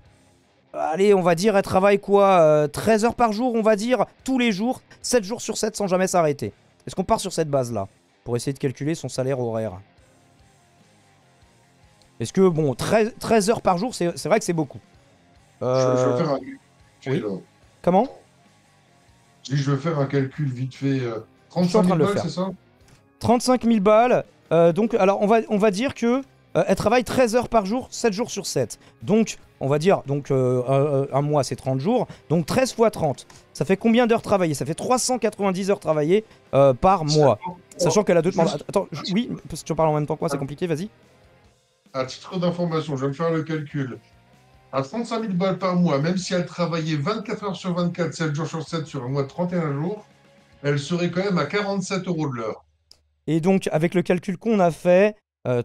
S1: Allez, on va dire, elle travaille quoi 13 heures par jour, on va dire, tous les jours, 7 jours sur 7 sans jamais s'arrêter. Est-ce qu'on part sur cette base-là pour essayer de calculer son salaire horaire? Est-ce que, bon, 13 heures par jour, c'est vrai que c'est beaucoup.
S10: Je vais faire un
S1: oui. Comment?
S10: Si je veux faire un calcul vite fait, 35 000 balles, c'est ça?
S1: 35 000 balles. Donc, alors, on va dire que elle travaille 13 heures par jour, 7 jours sur 7. Donc, on va dire, donc, un mois, c'est 30 jours. Donc, 13 fois 30. Ça fait combien d'heures travaillées? Ça fait 390 heures travaillées par mois. Sachant qu'elle a deux demandes. Attends, oui, parce que tu en parles en même temps que moi, c'est compliqué, vas-y.
S10: À titre d'information, je vais me faire le calcul. À 35 000 balles par mois, même si elle travaillait 24 heures sur 24, 7 jours sur 7 sur un mois de 31 jours, elle serait quand même à 47 € de l'heure.
S1: Et donc, avec le calcul qu'on a fait,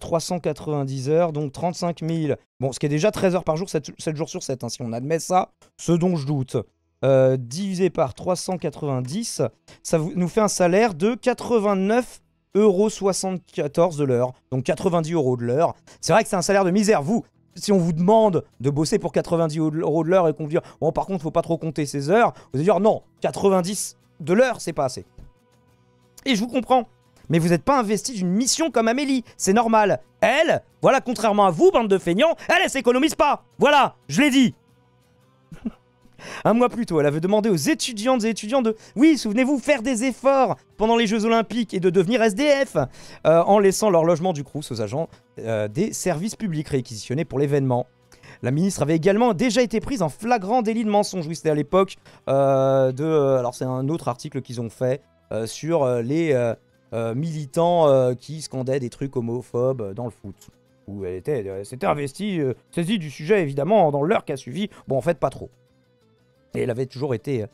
S1: 390 heures, donc 35 000. Bon, ce qui est déjà 13 heures par jour, 7 jours sur 7, hein, si on admet ça, ce dont je doute. Divisé par 390, ça nous fait un salaire de 89,74 € de l'heure. Donc 90 € de l'heure. C'est vrai que c'est un salaire de misère. Vous, si on vous demande de bosser pour 90 € de l'heure et qu'on vous dit « Bon, par contre, faut pas trop compter ces heures », vous allez dire « Non, 90 de l'heure, c'est pas assez. » Et je vous comprends. Mais vous n'êtes pas investi d'une mission comme Amélie, c'est normal. Elle, voilà, contrairement à vous, bande de feignants, elle s'économise pas. Voilà, je l'ai dit. Un mois plus tôt, elle avait demandé aux étudiantes et étudiants de, oui, souvenez-vous, faire des efforts pendant les Jeux Olympiques et de devenir SDF, en laissant leur logement du Crous aux agents des services publics réquisitionnés pour l'événement. La ministre avait également déjà été prise en flagrant délit de mensonge. Oui, c'était à l'époque alors c'est un autre article qu'ils ont fait sur les... militants qui scandaient des trucs homophobes dans le foot. Où elle s'était investie, saisie du sujet évidemment dans l'heure qui a suivi. Bon, en fait, pas trop. Et elle avait toujours été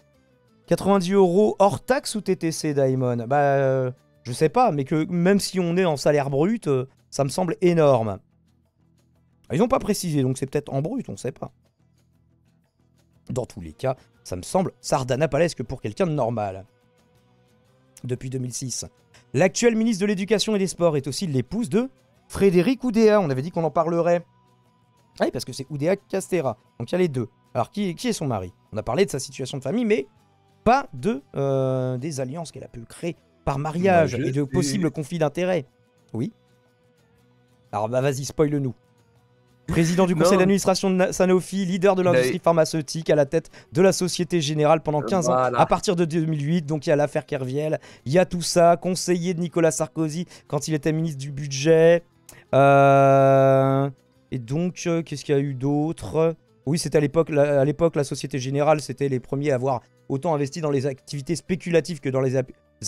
S1: 90 € hors taxe ou TTC, Daimon. Bah, je sais pas, mais que même si on est en salaire brut, ça me semble énorme. Ils n'ont pas précisé, donc c'est peut-être en brut, on sait pas. Dans tous les cas, ça me semble sardanapalesque pour quelqu'un de normal. Depuis 2006. L'actuelle ministre de l'Éducation et des Sports est aussi l'épouse de Frédéric Oudéa. On avait dit qu'on en parlerait. Ah oui, parce que c'est Oudéa Castéra. Donc il y a les deux. Alors, qui est son mari? On a parlé de sa situation de famille, mais pas des alliances qu'elle a pu créer par mariage et de possibles conflits d'intérêts. Oui. Alors, bah vas-y, spoil-nous. Président du conseil d'administration de Sanofi, leader de l'industrie pharmaceutique, à la tête de la Société Générale pendant 15 ans, à partir de 2008. Donc il y a l'affaire Kerviel, il y a tout ça, conseiller de Nicolas Sarkozy quand il était ministre du budget. Et donc, qu'est-ce qu'il y a eu d'autre? Oui, c'était à l'époque, la Société Générale, c'était les premiers à avoir autant investi dans les activités spéculatives que dans les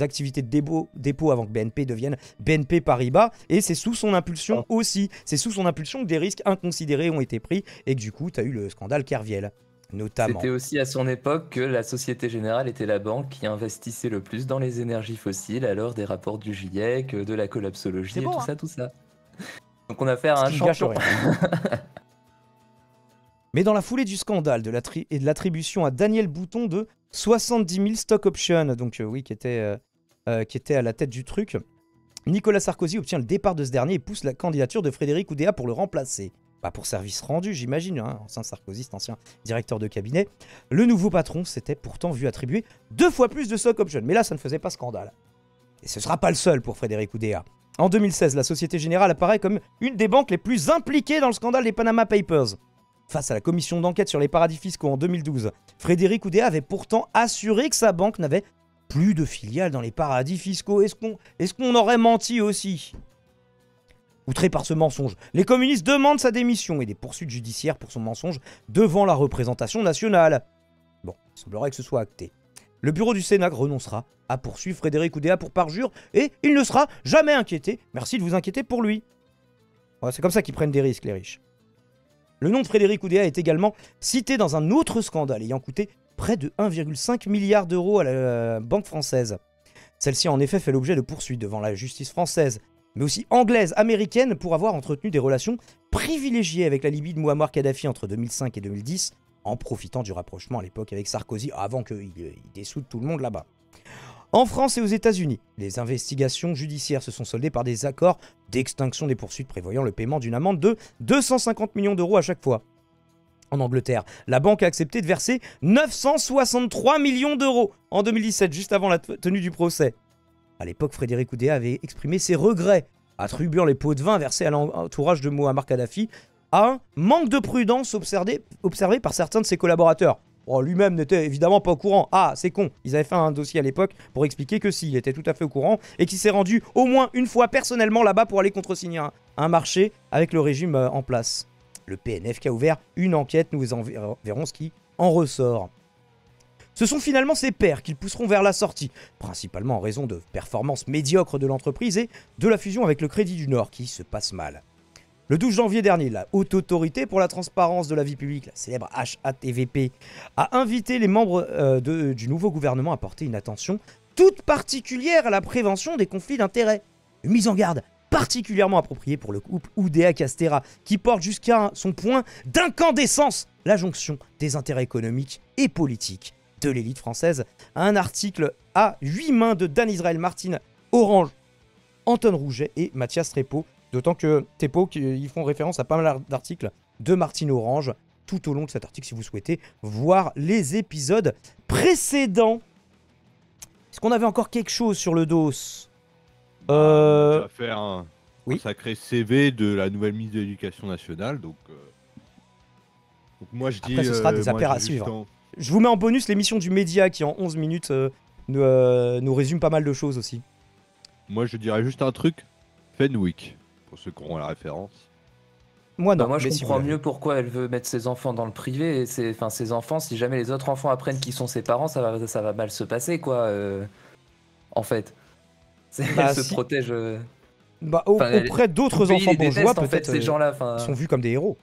S1: activités de dépôt avant que BNP devienne BNP Paribas. Et c'est sous son impulsion aussi. C'est sous son impulsion que des risques inconsidérés ont été pris et que du coup, tu as eu le scandale Kerviel, notamment.
S6: C'était aussi à son époque que la Société Générale était la banque qui investissait le plus dans les énergies fossiles, à l'heure des rapports du GIEC, de la collapsologie et tout ça. Donc on a affaire à un champion.
S1: Mais dans la foulée du scandale et de l'attribution à Daniel Bouton de 70 000 stock options, donc oui, qui était à la tête du truc, Nicolas Sarkozy obtient le départ de ce dernier et pousse la candidature de Frédéric Oudéa pour le remplacer. Bah pour service rendu, j'imagine, hein, ancien sarkozyste, ancien directeur de cabinet. Le nouveau patron s'était pourtant vu attribuer 2 fois plus de stock options, mais là, ça ne faisait pas scandale. Et ce ne sera pas le seul pour Frédéric Oudéa. En 2016, la Société Générale apparaît comme une des banques les plus impliquées dans le scandale des Panama Papers. Face à la commission d'enquête sur les paradis fiscaux en 2012, Frédéric Oudéa avait pourtant assuré que sa banque n'avait plus de filiales dans les paradis fiscaux. Est-ce qu'on aurait menti aussi? Outré par ce mensonge, les communistes demandent sa démission et des poursuites judiciaires pour son mensonge devant la représentation nationale. Bon, il semblerait que ce soit acté. Le bureau du Sénat renoncera à poursuivre Frédéric Oudéa pour parjure et il ne sera jamais inquiété. Merci de vous inquiéter pour lui. Ouais, c'est comme ça qu'ils prennent des risques, les riches. Le nom de Frédéric Oudéa est également cité dans un autre scandale ayant coûté près de 1,5 milliard d'euros à la Banque française. Celle-ci a en effet fait l'objet de poursuites devant la justice française mais aussi anglaise, américaine, pour avoir entretenu des relations privilégiées avec la Libye de Mouammar Kadhafi entre 2005 et 2010, en profitant du rapprochement à l'époque avec Sarkozy, avant qu'il dessoude tout le monde là-bas. En France et aux États-Unis, les investigations judiciaires se sont soldées par des accords d'extinction des poursuites prévoyant le paiement d'une amende de 250 millions d'euros à chaque fois. En Angleterre, la banque a accepté de verser 963 millions d'euros en 2017, juste avant la tenue du procès. À l'époque, Frédéric Oudéa avait exprimé ses regrets, attribuant les pots de vin versés à l'entourage de Mouammar Kadhafi à un manque de prudence observé par certains de ses collaborateurs. Bon, lui-même n'était évidemment pas au courant. Ah, c'est con. Ils avaient fait un dossier à l'époque pour expliquer que si, il était tout à fait au courant et qu'il s'est rendu au moins une fois personnellement là-bas pour aller contresigner un marché avec le régime en place. Le PNF qui a ouvert une enquête, nous verrons ce qui en ressort. Ce sont finalement ses pairs qui le pousseront vers la sortie, principalement en raison de performances médiocres de l'entreprise et de la fusion avec le Crédit du Nord qui se passe mal. Le 12 janvier dernier, la Haute Autorité pour la Transparence de la Vie Publique, la célèbre HATVP, a invité les membres du nouveau gouvernement à porter une attention toute particulière à la prévention des conflits d'intérêts. Une mise en garde particulièrement appropriée pour le couple Oudéa-Castéra, qui porte jusqu'à son point d'incandescence la jonction des intérêts économiques et politiques de l'élite française. Un article à 8 mains de Dan Israël, Martine Orange, Anton Rouget et Mathias Thépaut. D'autant que Thépaut, ils font référence à pas mal d'articles de Martine Orange tout au long de cet article si vous souhaitez voir les épisodes précédents. Est-ce qu'on avait encore quelque chose sur le dos?
S2: On va faire un sacré CV de la nouvelle ministre de l'Éducation nationale. Donc moi je dis.
S1: Après, ce sera des affaires à suivre. Je vous mets en bonus l'émission du Média qui en 11 minutes nous résume pas mal de choses aussi.
S2: Moi je dirais juste un truc. Fenwick, pour ceux qui auront la référence.
S1: Moi non.
S6: Moi je comprends mieux pourquoi elle veut mettre ses enfants dans le privé. Et ses enfants, si jamais les autres enfants apprennent qui sont ses parents, ça va mal se passer quoi. En fait. Elle se protège.
S1: Auprès d'autres enfants bourgeois,
S6: en fait, ces gens-là,
S1: sont vus comme des héros.